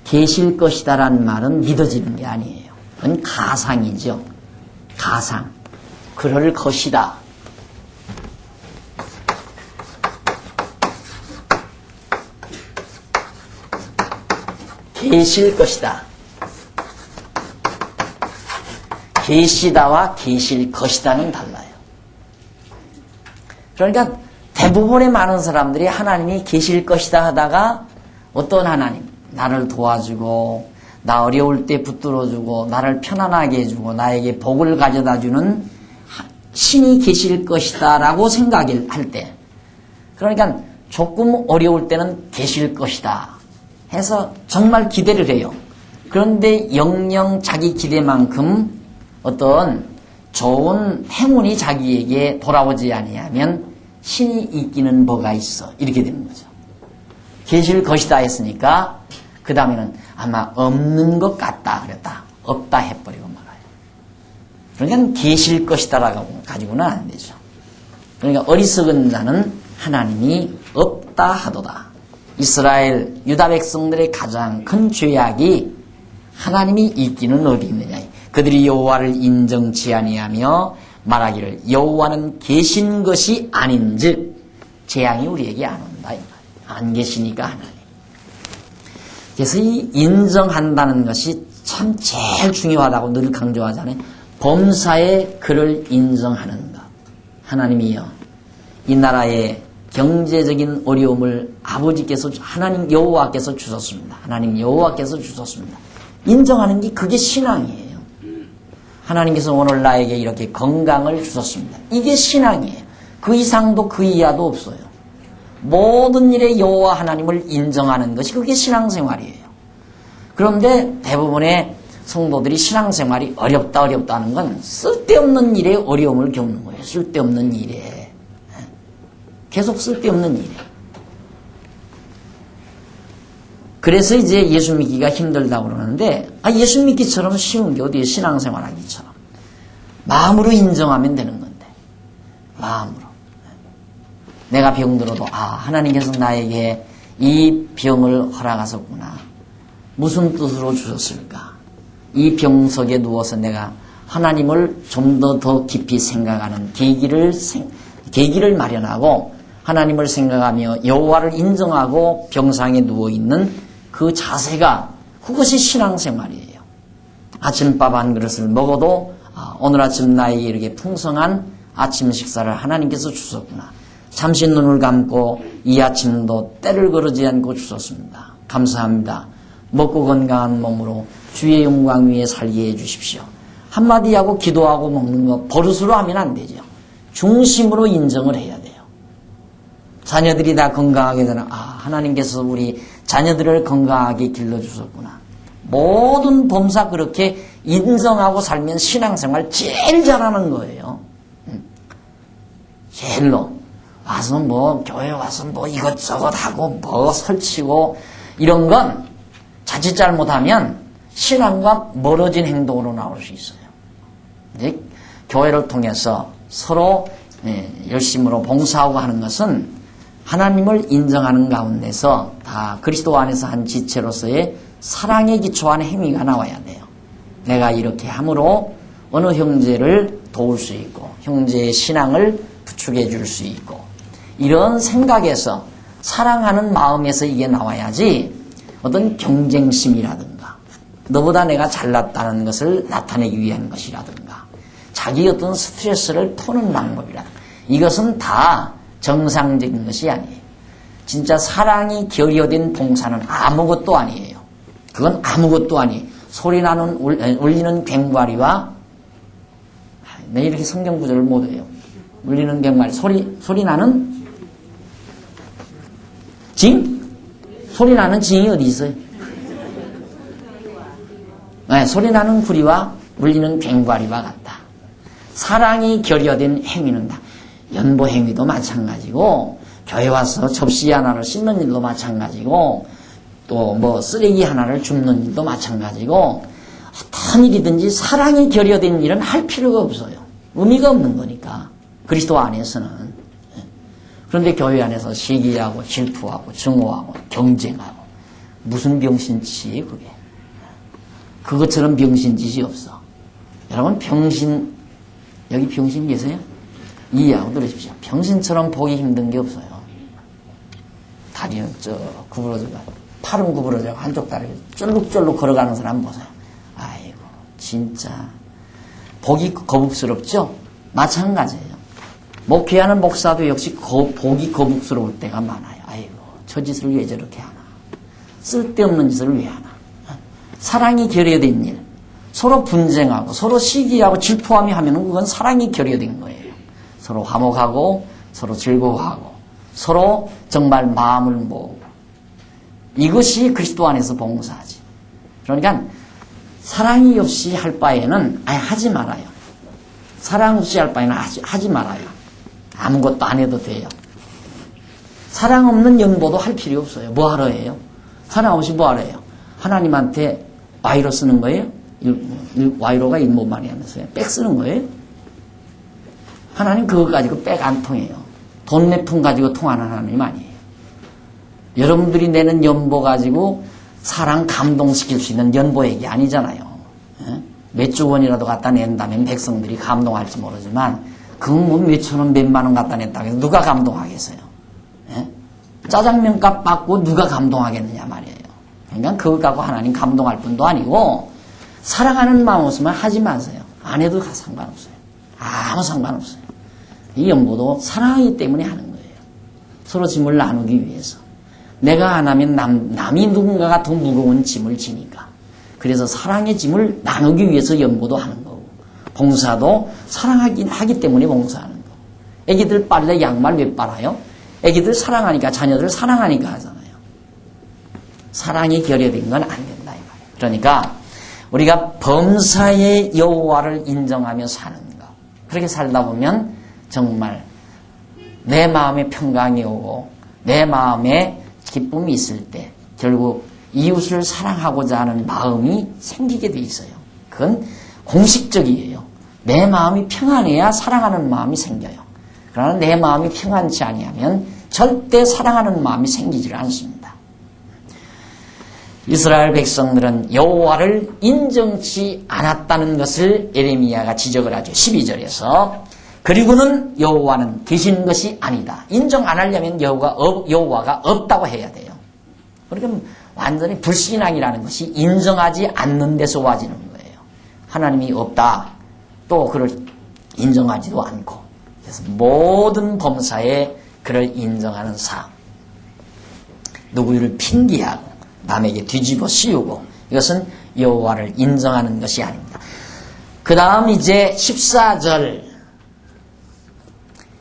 계실 것이다라는 말은 믿어지는 게 아니에요. 그건 가상이죠. 가상. 그럴 것이다. 계실 것이다. 계시다와 계실 것이다는 달라요. 그러니까 대부분의 많은 사람들이 하나님이 계실 것이다 하다가 어떤 하나님, 나를 도와주고 나 어려울 때 붙들어주고 나를 편안하게 해주고 나에게 복을 가져다주는 신이 계실 것이다 라고 생각을 할 때, 그러니까 조금 어려울 때는 계실 것이다 해서 정말 기대를 해요. 그런데 영영 자기 기대만큼 어떤 좋은 행운이 자기에게 돌아오지 아니하면 신이 이기는 뭐가 있어. 이렇게 되는 거죠. 계실 것이다 했으니까 그 다음에는 아마 없는 것 같다 그랬다. 없다 해버리고 말아요. 그러니까 계실 것이다라고 가지고는 안 되죠. 그러니까 어리석은 자는 하나님이 없다 하도다. 이스라엘 유다 백성들의 가장 큰 죄악이 하나님이 있기는 어디 있느냐. 그들이 여호와를 인정치 아니하며 말하기를 여호와는 계신 것이 아닌즉 재앙이 우리에게 안 온다. 안 계시니까 하나님. 그래서 이 인정한다는 것이 참 제일 중요하다고 늘 강조하잖아요. 범사에 그를 인정하는 것. 하나님이여 이 나라의 경제적인 어려움을 아버지께서 하나님 여호와께서 주셨습니다. 하나님 여호와께서 주셨습니다. 인정하는 게 그게 신앙이에요. 하나님께서 오늘 나에게 이렇게 건강을 주셨습니다. 이게 신앙이에요. 그 이상도 그 이하도 없어요. 모든 일에 여호와 하나님을 인정하는 것이 그게 신앙생활이에요. 그런데 대부분의 성도들이 신앙생활이 어렵다 하는 건 쓸데없는 일에 어려움을 겪는 거예요. 쓸데없는 일에. 계속 쓸데없는 일에. 그래서 이제 예수 믿기가 힘들다고 그러는데 예수 믿기처럼 쉬운 게 어디에 신앙생활 하기처럼. 마음으로 인정하면 되는 건데. 마음으로. 내가 병들어도 하나님께서 나에게 이 병을 허락하셨구나. 무슨 뜻으로 주셨을까? 이 병석에 누워서 내가 하나님을 좀 더 깊이 생각하는 계기를 마련하고 하나님을 생각하며 여호와를 인정하고 병상에 누워있는 그 자세가 그것이 신앙생활이에요. 아침밥 한 그릇을 먹어도 오늘 아침 나에게 이렇게 풍성한 아침 식사를 하나님께서 주셨구나. 잠시 눈을 감고 이 아침도 때를 거르지 않고 주셨습니다. 감사합니다. 먹고 건강한 몸으로 주의 영광 위에 살게 해주십시오. 한마디 하고 기도하고 먹는 거 버릇으로 하면 안 되죠. 중심으로 인정을 해야 돼요. 자녀들이 다 건강하게 되나 하나님께서 우리 자녀들을 건강하게 길러주셨구나. 모든 범사 그렇게 인정하고 살면 신앙생활 제일 잘하는 거예요. 제일로 와서 교회 와서 이것저것 하고 설치고 이런 건 자칫 잘못하면 신앙과 멀어진 행동으로 나올 수 있어요. 이제 교회를 통해서 서로 열심으로 봉사하고 하는 것은 하나님을 인정하는 가운데서 다 그리스도 안에서 한 지체로서의 사랑에 기초한 행위가 나와야 돼요. 내가 이렇게 함으로 어느 형제를 도울 수 있고 형제의 신앙을 부축해 줄 수 있고 이런 생각에서 사랑하는 마음에서 이게 나와야지 어떤 경쟁심이라든가 너보다 내가 잘났다는 것을 나타내기 위한 것이라든가 자기 어떤 스트레스를 푸는 방법이라든가 이것은 다 정상적인 것이 아니에요. 진짜 사랑이 결여된 봉사는 아무것도 아니에요. 그건 아무것도 아니에요. 소리나는 울리는 괭과리와 내 이렇게 성경 구절을 못 해요. 울리는 괭과리 소리나는 징? 소리나는 징이 어디 있어요? 소리나는 구리와 울리는 괭과리와 같다. 사랑이 결여된 행위는 다 연보 행위도 마찬가지고 교회 와서 접시 하나를 씻는 일도 마찬가지고 또 쓰레기 하나를 줍는 일도 마찬가지고 어떤 일이든지 사랑이 결여된 일은 할 필요가 없어요. 의미가 없는 거니까 그리스도 안에서는. 그런데 교회 안에서 시기하고 질투하고 증오하고 경쟁하고 무슨 병신짓이에요 그게. 그것처럼 병신짓이 없어. 여러분 여기 병신 계세요? 이해하고 들으십시오. 병신처럼 보기 힘든 게 없어요. 다리는 구부러져가 팔은 구부러져가 한쪽 다리를 쫄룩쫄룩 걸어가는 사람 보세요. 아이고 진짜 보기 거북스럽죠? 마찬가지예요. 목회하는 목사도 역시 보기 거북스러울 때가 많아요. 아이고 저 짓을 왜 저렇게 하나. 쓸데없는 짓을 왜 하나. 사랑이 결여된 일 서로 분쟁하고 서로 시기하고 질투하며 하면 그건 사랑이 결여된 거예요. 서로 화목하고 서로 즐거워하고 서로 정말 마음을 모으고 이것이 그리스도 안에서 봉사하지. 그러니까 사랑이 없이 할 바에는 아예 하지 말아요. 사랑 없이 할 바에는 하지 말아요. 아무것도 안 해도 돼요. 사랑 없는 연보도 할 필요 없어요. 뭐 하러 해요? 사랑 없이 뭐 하러 해요? 하나님한테 와이로 쓰는 거예요? 와이로가 일모만이 하면서요. 백 쓰는 거예요? 하나님 그거 가지고 백 안 통해요. 돈 몇 푼 가지고 통하는 하나님 아니에요. 여러분들이 내는 연보 가지고 사랑 감동시킬 수 있는 연보액이 아니잖아요. 몇 조 원이라도 갖다 낸다면 백성들이 감동할지 모르지만 그건 뭐 몇천 원 몇만 원 갖다 냈다고 해서 누가 감동하겠어요? 짜장면 값 받고 누가 감동하겠느냐 말이에요. 그러니까 그거 갖고 하나님 감동할 뿐도 아니고 사랑하는 마음 없으면 하지 마세요. 안 해도 상관없어요. 아무 상관없어요. 이 연보도 사랑하기 때문에 하는 거예요. 서로 짐을 나누기 위해서. 내가 안 하면 남이 누군가가 더 무거운 짐을 지니까. 그래서 사랑의 짐을 나누기 위해서 연보도 하는 거고, 봉사도 사랑하기 때문에 봉사하는 거고. 애기들 빨래 양말 왜 빨아요? 애기들 사랑하니까, 자녀들 사랑하니까 하잖아요. 사랑이 결여된 건 안 된다 이 말이에요. 그러니까 우리가 범사의 여호와를 인정하며 사는 것. 그렇게 살다 보면 정말 내 마음에 평강이 오고 내 마음에 기쁨이 있을 때 결국 이웃을 사랑하고자 하는 마음이 생기게 돼 있어요. 그건 공식적이에요. 내 마음이 평안해야 사랑하는 마음이 생겨요. 그러나 내 마음이 평안치 아니하면 절대 사랑하는 마음이 생기질 않습니다. 이스라엘 백성들은 여호와를 인정치 않았다는 것을 예레미야가 지적을 하죠. 12절에서 그리고는 여호와는 계신 것이 아니다. 인정 안 하려면 여호와가 없다고 해야 돼요. 그러니까 완전히 불신앙이라는 것이 인정하지 않는 데서 와지는 거예요. 하나님이 없다. 또 그를 인정하지도 않고. 그래서 모든 범사에 그를 인정하는 삶. 누구를 핑계하고 남에게 뒤집어 씌우고 이것은 여호와를 인정하는 것이 아닙니다. 그 다음 이제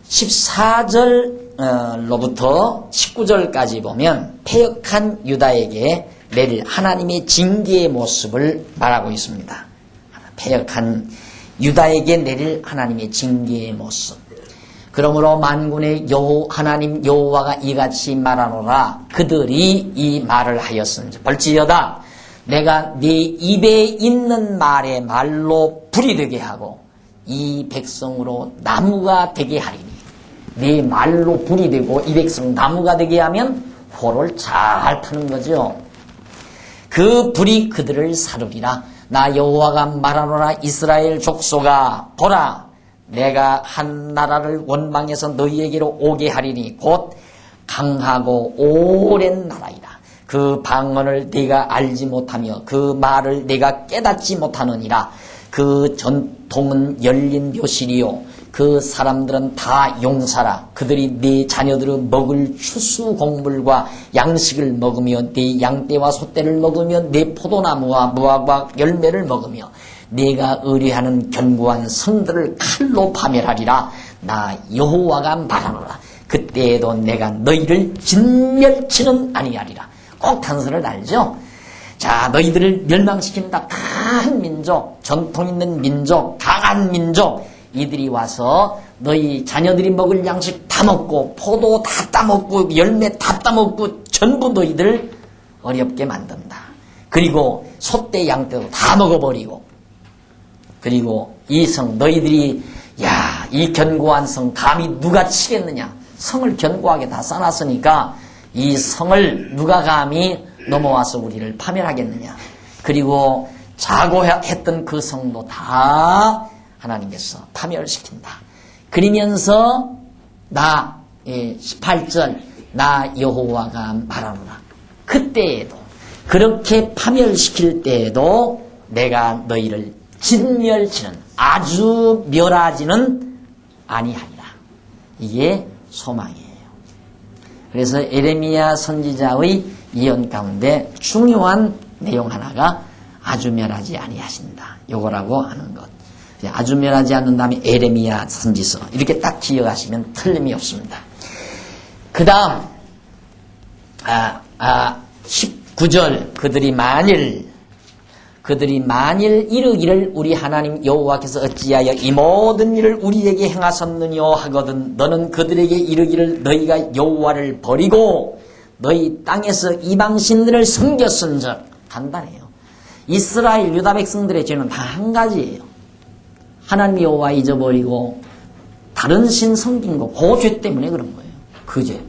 14절로부터 19절까지 보면 패역한 유다에게 내릴 하나님의 징계의 모습을 말하고 있습니다. 패역한 유다에게 내릴 하나님의 징계의 모습. 그러므로 만군의 하나님 여호와가 이같이 말하노라. 그들이 이 말을 하였은지 벌지어다. 내가 네 입에 있는 말의 말로 불이 되게 하고 이 백성으로 나무가 되게 하리니. 네 말로 불이 되고 이 백성 나무가 되게 하면火를 잘 타는 거죠. 그 불이 그들을 사르리라. 나 여호와가 말하노라. 이스라엘 족속아 보라. 내가 한 나라를 원망해서 너희에게로 오게 하리니 곧 강하고 오랜 나라이다. 그 방언을 네가 알지 못하며 그 말을 네가 깨닫지 못하느니라. 그 전통은 열린 묘실이요 그 사람들은 다 용사라. 그들이 네 자녀들의 먹을 추수곡물과 양식을 먹으며 네 양떼와 소떼를 먹으며 네 포도나무와 무화과 열매를 먹으며 네가 의뢰하는 견고한 성들을 칼로 파멸하리라. 나 여호와가 말하노라. 그때에도 내가 너희를 진멸치는 아니하리라. 꼭 단서를 알죠? 자, 너희들을 멸망시키는 강한 민족, 전통 있는 민족, 강한 민족, 이들이 와서 너희 자녀들이 먹을 양식 다 먹고 포도 다 따먹고 열매 다 따먹고 전부 너희들 어렵게 만든다. 그리고 소떼 양떼도 다 먹어버리고 그리고 이 성 너희들이 이 견고한 성 감히 누가 치겠느냐. 성을 견고하게 다 쌓아놨으니까 이 성을 누가 감히 넘어와서 우리를 파멸하겠느냐. 그리고 자고했던 그 성도 다 하나님께서 파멸시킨다. 그러면서 18절 나 여호와가 말하노라. 그때에도 그렇게 파멸시킬 때에도 내가 너희를 진멸치는 아주 멸하지는 아니하리라. 이게 소망이에요. 그래서 예레미야 선지자의 예언 가운데 중요한 내용 하나가 아주 멸하지 아니하신다. 요거라고 하는 것. 아주 멸하지 않는다면 예레미야 선지서 이렇게 딱 기억하시면 틀림이 없습니다. 그 다음 19절 그들이 만일 그들이 만일 이르기를 우리 하나님 여호와께서 어찌하여 이 모든 일을 우리에게 행하셨느뇨 하거든 너는 그들에게 이르기를 너희가 여호와를 버리고 너희 땅에서 이방신들을 섬겼은즉 간단해요. 이스라엘 유다 백성들의 죄는 다 한 가지예요. 하나님 여호와 잊어버리고 다른 신 섬긴 거, 그 죄 때문에 그런 거예요. 그 죄.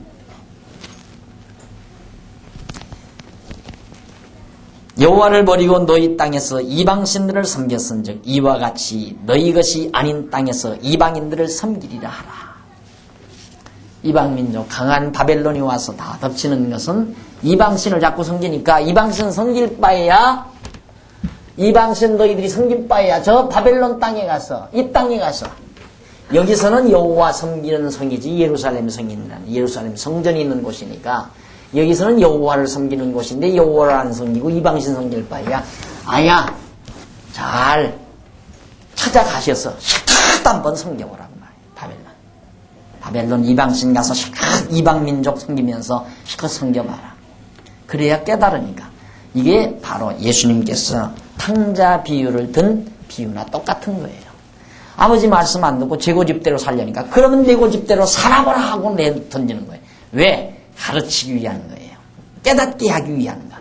여호와를 버리고 너희 땅에서 이방신들을 섬겼은즉 이와 같이 너희 것이 아닌 땅에서 이방인들을 섬기리라 하라. 이방민족 강한 바벨론이 와서 다 덮치는 것은 이방신을 자꾸 섬기니까 이방신 섬길 바에야 이방신 너희들이 섬길 바에야 저 바벨론 땅에 가서 이 땅에 가서 여기서는 여호와 섬기는 성이지 예루살렘 성이라는 예루살렘 성전이 있는 곳이니까 여기서는 여호와를 섬기는 곳인데 여호와를 안 섬기고 이방신 섬길 바에야 아야 잘 찾아가셔서 샥 한번 섬겨보라고 말이에요. 바벨론 이방신 가서 샥 이방민족 섬기면서 샥 섬겨봐라. 그래야 깨달으니까. 이게 바로 예수님께서 탕자 비유를 든 비유나 똑같은 거예요. 아버지 말씀 안 듣고 제 고집대로 살려니까 그러면 내 고집대로 살아보라 하고 던지는 거예요. 왜? 가르치기 위한 거예요. 깨닫게 하기 위한 것.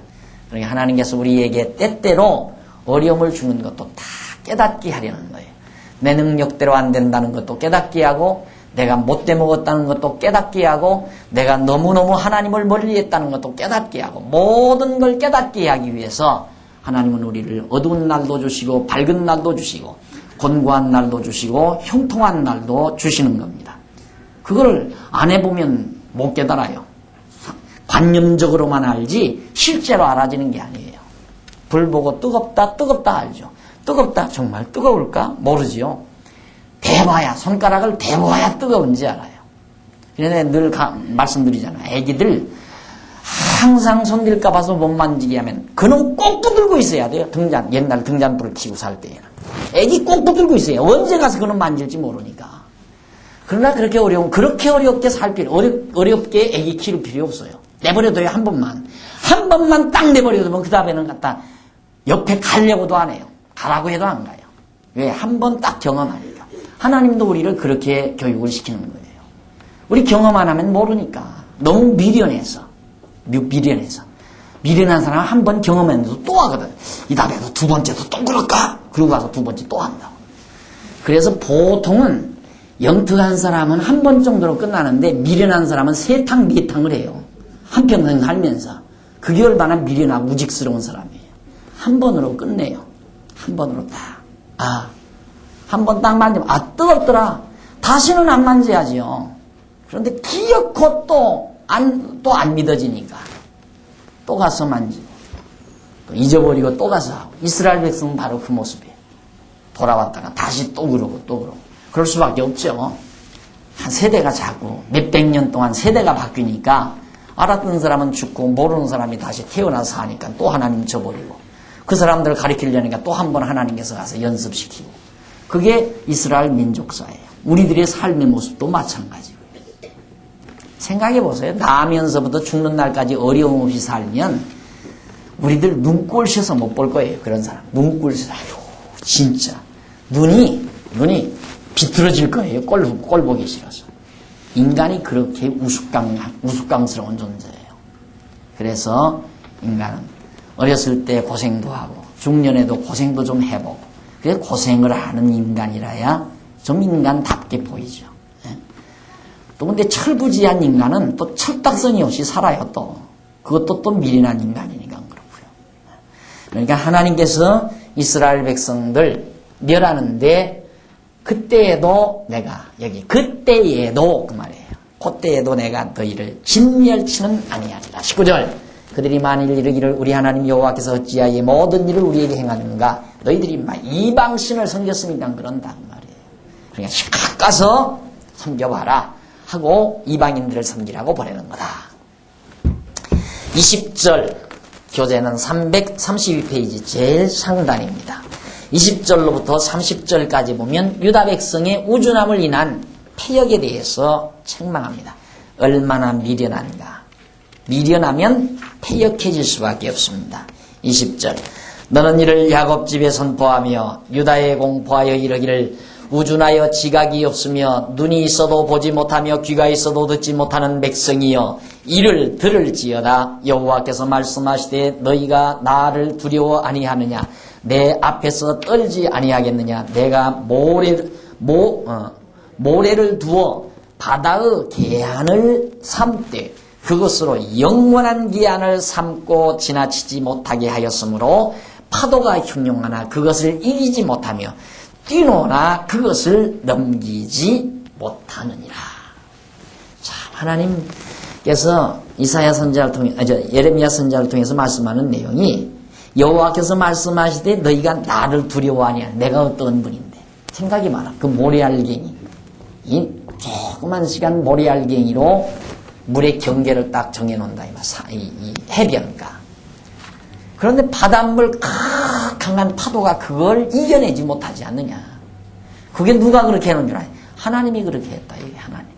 그러니까 하나님께서 우리에게 때때로 어려움을 주는 것도 다 깨닫게 하려는 거예요. 내 능력대로 안 된다는 것도 깨닫게 하고 내가 못돼 먹었다는 것도 깨닫게 하고 내가 너무너무 하나님을 멀리했다는 것도 깨닫게 하고 모든 걸 깨닫게 하기 위해서 하나님은 우리를 어두운 날도 주시고 밝은 날도 주시고 곤고한 날도 주시고 형통한 날도 주시는 겁니다. 그걸 안 해보면 못 깨달아요. 관념적으로만 알지 실제로 알아지는 게 아니에요. 불 보고 뜨겁다 알죠. 뜨겁다 정말 뜨거울까? 모르지요. 대봐야 손가락을 대봐야 뜨거운지 알아요. 그래서 늘 말씀드리잖아요. 애기들 항상 손댈까 봐서 못 만지게 하면 그놈 꼭 붙들고 있어야 돼요. 옛날 등잔불을 켜고 살 때에는 애기 꼭 붙들고 있어요. 언제 가서 그놈 만질지 모르니까. 그러나 그렇게 어렵게 살 필요 어렵게 애기 키울 필요 없어요. 내버려둬요. 한 번만 딱 내버려두면 그 다음에는 갖다 옆에 가려고도 안 해요. 가라고 해도 안 가요. 왜? 한 번 딱 경험하니까. 하나님도 우리를 그렇게 교육을 시키는 거예요. 우리 경험 안 하면 모르니까. 너무 미련해서. 미련한 사람은 한 번 경험했는데도 또 하거든. 이 다음에도 두 번째도 또 그럴까? 그러고 가서 두 번째 또 한다고. 그래서 보통은 영특한 사람은 한 번 정도로 끝나는데 미련한 사람은 세 탕, 네 탕을 해요. 한평생 살면서. 그게 얼마나 미련하고 우직스러운 사람이에요. 한 번으로 끝내요. 한 번으로 딱. 한 번 딱 만지면 뜨겁더라. 다시는 안 만져야지요. 그런데 기어코 또 안 믿어지니까 또 가서 만지고 또 잊어버리고 또 가서 하고. 이스라엘 백성은 바로 그 모습이에요. 돌아왔다가 다시 또 그러고 그럴 수밖에 없죠. 한 세대가 자꾸 몇백 년 동안 세대가 바뀌니까 알았던 사람은 죽고 모르는 사람이 다시 태어나서 사니까 또 하나님 저버리고 그 사람들을 가르치려니까 또 한 번 하나님께서 가서 연습시키고. 그게 이스라엘 민족사예요. 우리들의 삶의 모습도 마찬가지고요. 생각해 보세요. 나면서부터 죽는 날까지 어려움 없이 살면 우리들 눈꼴 셔서 못 볼 거예요. 그런 사람. 눈꼴 셔서 진짜 눈이 비틀어질 거예요. 꼴 보기 싫어서. 인간이 그렇게 우스꽝스러운 존재예요. 그래서 인간은 어렸을 때 고생도 하고 중년에도 고생도 좀 해보고 그래서 고생을 하는 인간이라야 좀 인간답게 보이죠. 또 근데 철부지한 인간은 또 철딱서니 없이 살아요. 또 그것도 또 미련한 인간이니까 그렇고요. 그러니까 하나님께서 이스라엘 백성들 멸하는데 그때에도 그 말이에요. 그때에도 내가 너희를 진멸치는 아니하리라. 19절 그들이 만일 이르기를 우리 하나님 여호와께서 어찌하여 모든 일을 우리에게 행하는가 너희들이 이방신을 섬겼으니까 그런다 그 말이에요. 그러니까 샥 가서 섬겨봐라 하고 이방인들을 섬기라고 보내는 거다. 20절 교재는 332페이지 제일 상단입니다. 20절로부터 30절까지 보면 유다 백성의 우준함을 인한 패역에 대해서 책망합니다. 얼마나 미련한가. 미련하면 패역해질 수밖에 없습니다. 20절 너는 이를 야곱 집에 선포하며 유다에 공포하여 이르기를 우준하여 지각이 없으며 눈이 있어도 보지 못하며 귀가 있어도 듣지 못하는 백성이여 이를 들을지어다. 여호와께서 말씀하시되 너희가 나를 두려워 아니하느냐 내 앞에서 떨지 아니하겠느냐. 내가 모래를 두어 바다의 계한을 삼되 그것으로 영원한 기한을 삼고 지나치지 못하게 하였으므로 파도가 흉흉하나 그것을 이기지 못하며 뛰노나 그것을 넘기지 못하느니라. 자, 하나님께서 이사야 선지자를 통해, 예레미야 선지자를 통해서 말씀하는 내용이 여호와께서 말씀하시되 너희가 나를 두려워하냐. 내가 어떤 분인데. 생각이 많아. 그 모래알갱이. 이 조그만 시간 모래알갱이로 물의 경계를 딱 정해놓는다. 이 해변가. 그런데 바닷물 강한 파도가 그걸 이겨내지 못하지 않느냐. 그게 누가 그렇게 해놓은 줄 아냐. 하나님이 그렇게 했다. 이게 하나님이.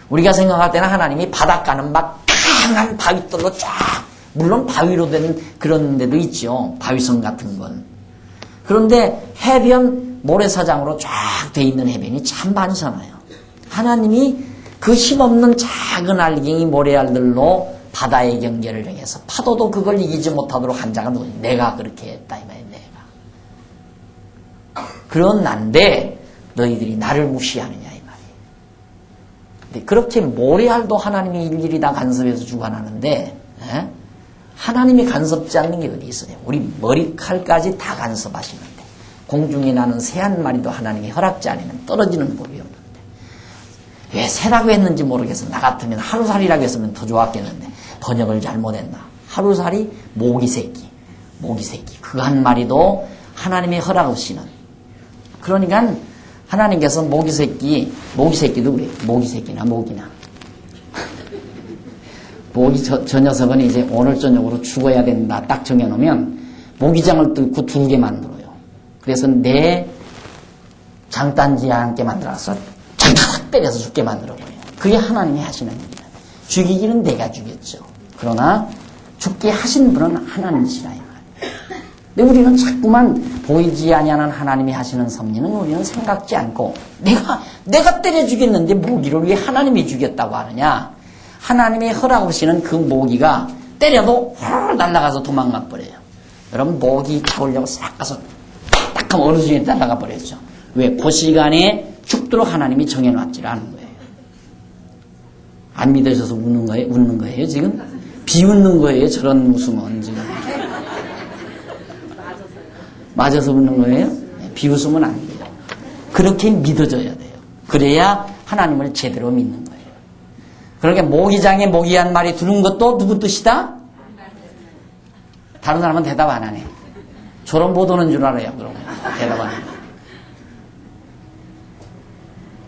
우리가 생각할 때는 하나님이 바닷가는 막 강한 바위돌로 쫙, 물론 바위로 된 그런 데도 있죠. 바위성 같은 건. 그런데 해변 모래사장으로 쫙 돼 있는 해변이 참 많잖아요. 하나님이 그 힘없는 작은 알갱이 모래알들로 바다의 경계를 정해서 파도도 그걸 이기지 못하도록 한 자가 누구냐. 내가 그렇게 했다 이 말이야. 내가. 그런 난데 너희들이 나를 무시하느냐 이 말이에요. 근데 그렇게 모래알도 하나님이 일일이 다 간섭해서 주관하는데 하나님이 간섭지 않는 게 어디 있어요. 우리 머리칼까지 다 간섭하시는데 공중에 나는 새 한 마리도 하나님이 허락지 않으면 떨어지는 법이 없는데 왜 새라고 했는지 모르겠어. 나 같으면 하루살이라고 했으면 더 좋았겠는데 번역을 잘못했나. 하루살이 모기새끼 그거 한 마리도 하나님의 허락 없이는. 그러니까 하나님께서 모기새끼도 그래. 모기새끼나 모기나 모기 저 녀석은 이제 오늘 저녁으로 죽어야 된다 딱 정해놓으면 모기장을 뚫고 두르게 만들어요. 그래서 내 장단지에 함께 만들어서 탁 때려서 죽게 만들어버려요. 그게 하나님이 하시는 일이다. 죽이기는 내가 죽였죠. 그러나 죽게 하신 분은 하나님이시라. 근데 우리는 자꾸만 보이지 아니하는 하나님이 하시는 섭리는 우리는 생각지 않고 내가 때려 죽였는데 모기를 왜 하나님이 죽였다고 하느냐. 하나님의 허락 없이는 그 모기가 때려도 홀 날아가서 도망가 버려요. 여러분 모기 잡으려고 싹 가서 딱 하면 어느 순간에 날아가 버렸죠. 왜? 그 시간에 죽도록 하나님이 정해놨지라는 거예요. 안 믿으셔서 웃는 거예요 지금? 비웃는 거예요 저런 웃음은 지금. 맞아서 웃는 거예요? 비웃으면 안 돼요. 그렇게 믿어져야 돼요. 그래야 하나님을 제대로 믿는 거예요. 그러니까 모기장에 모기 한 마리 두는 것도 누구 뜻이다? 다른 사람은 대답 안 하네. 저런 못 오는 줄 알아요. 그러면 대답 안 해요.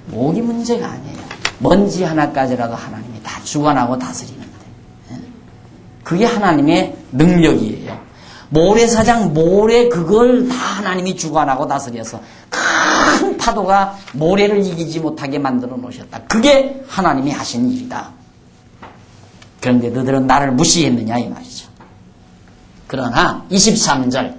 모기 문제가 아니에요. 먼지 하나까지라도 하나님이 다 주관하고 다스리는데. 그게 하나님의 능력이에요. 모래사장, 모래 그걸 다 하나님이 주관하고 다스려서 큰 파도가 모래를 이기지 못하게 만들어 놓으셨다. 그게 하나님이 하신 일이다. 그런데 너희들은 나를 무시했느냐 이 말이죠. 그러나 23절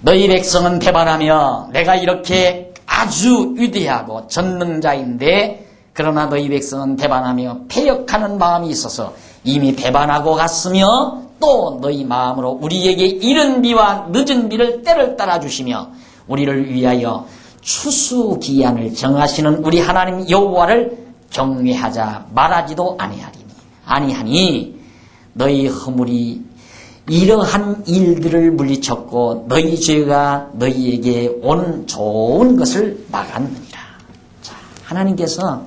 너희 백성은 배반하며 내가 이렇게 아주 위대하고 전능자인데 그러나 너희 백성은 배반하며 패역하는 마음이 있어서 이미 배반하고 갔으며 또 너희 마음으로 우리에게 이른 비와 늦은 비를 때를 따라 주시며 우리를 위하여 추수기한을 정하시는 우리 하나님 여호와를 경외하자 말하지도 아니하니 너희 허물이 이러한 일들을 물리쳤고 너희 죄가 너희에게 온 좋은 것을 막았느니라. 자, 하나님께서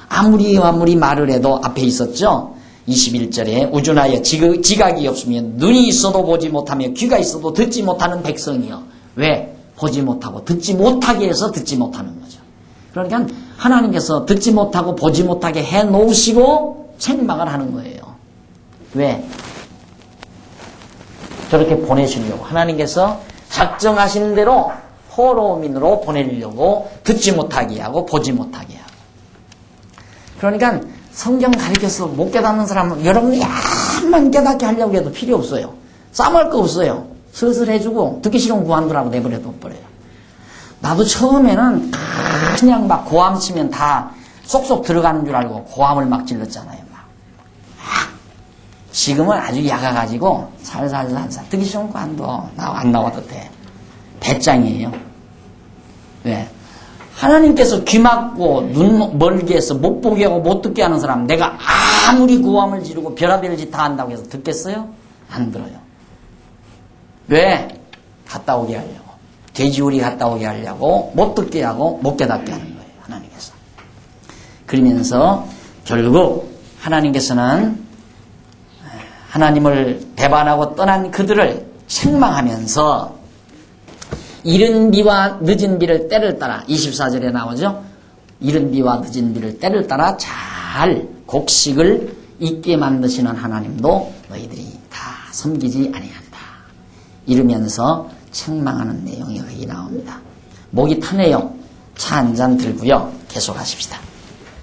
아무리 말을 해도 앞에 있었죠. 21절에 우준하여 지각이 없으면 눈이 있어도 보지 못하며 귀가 있어도 듣지 못하는 백성이요. 왜? 보지 못하고 듣지 못하게 해서 듣지 못하는 거죠. 그러니까 하나님께서 듣지 못하고 보지 못하게 해놓으시고 책망을 하는 거예요. 왜? 저렇게 보내시려고 하나님께서 작정하신 대로 포로민으로 보내려고 듣지 못하게 하고 보지 못하게 하고. 그러니까 성경 가르쳐서 못 깨닫는 사람은 여러분이 약만 깨닫게 하려고 해도 필요 없어요. 싸움할 거 없어요. 슬슬 해주고 듣기 싫으면 그만두라고 내버려둬 버려요. 나도 처음에는 그냥 막 고함 치면 다 쏙쏙 들어가는 줄 알고 고함을 막 질렀잖아요. 지금은 아주 약아가지고 살살살살 듣기 싫으면 그만둬. 안 나와도 돼. 배짱이에요. 왜? 하나님께서 귀 막고 눈 멀게 해서 못 보게 하고 못 듣게 하는 사람 내가 아무리 고함을 지르고 별의별 짓 다 한다고 해서 듣겠어요? 안 들어요. 왜? 갔다 오게 하려고. 돼지우리 갔다 오게 하려고 못 듣게 하고 못 깨닫게 하는 거예요. 하나님께서. 그러면서 결국 하나님께서는 하나님을 배반하고 떠난 그들을 책망하면서 이른 비와 늦은 비를 때를 따라 24절에 나오죠. 이른 비와 늦은 비를 때를 따라 잘 곡식을 있게 만드시는 하나님도 너희들이 다 섬기지 아니한다. 이러면서 책망하는 내용이 거기 나옵니다. 목이 타네요. 차 한 잔 들고요. 계속하십시다.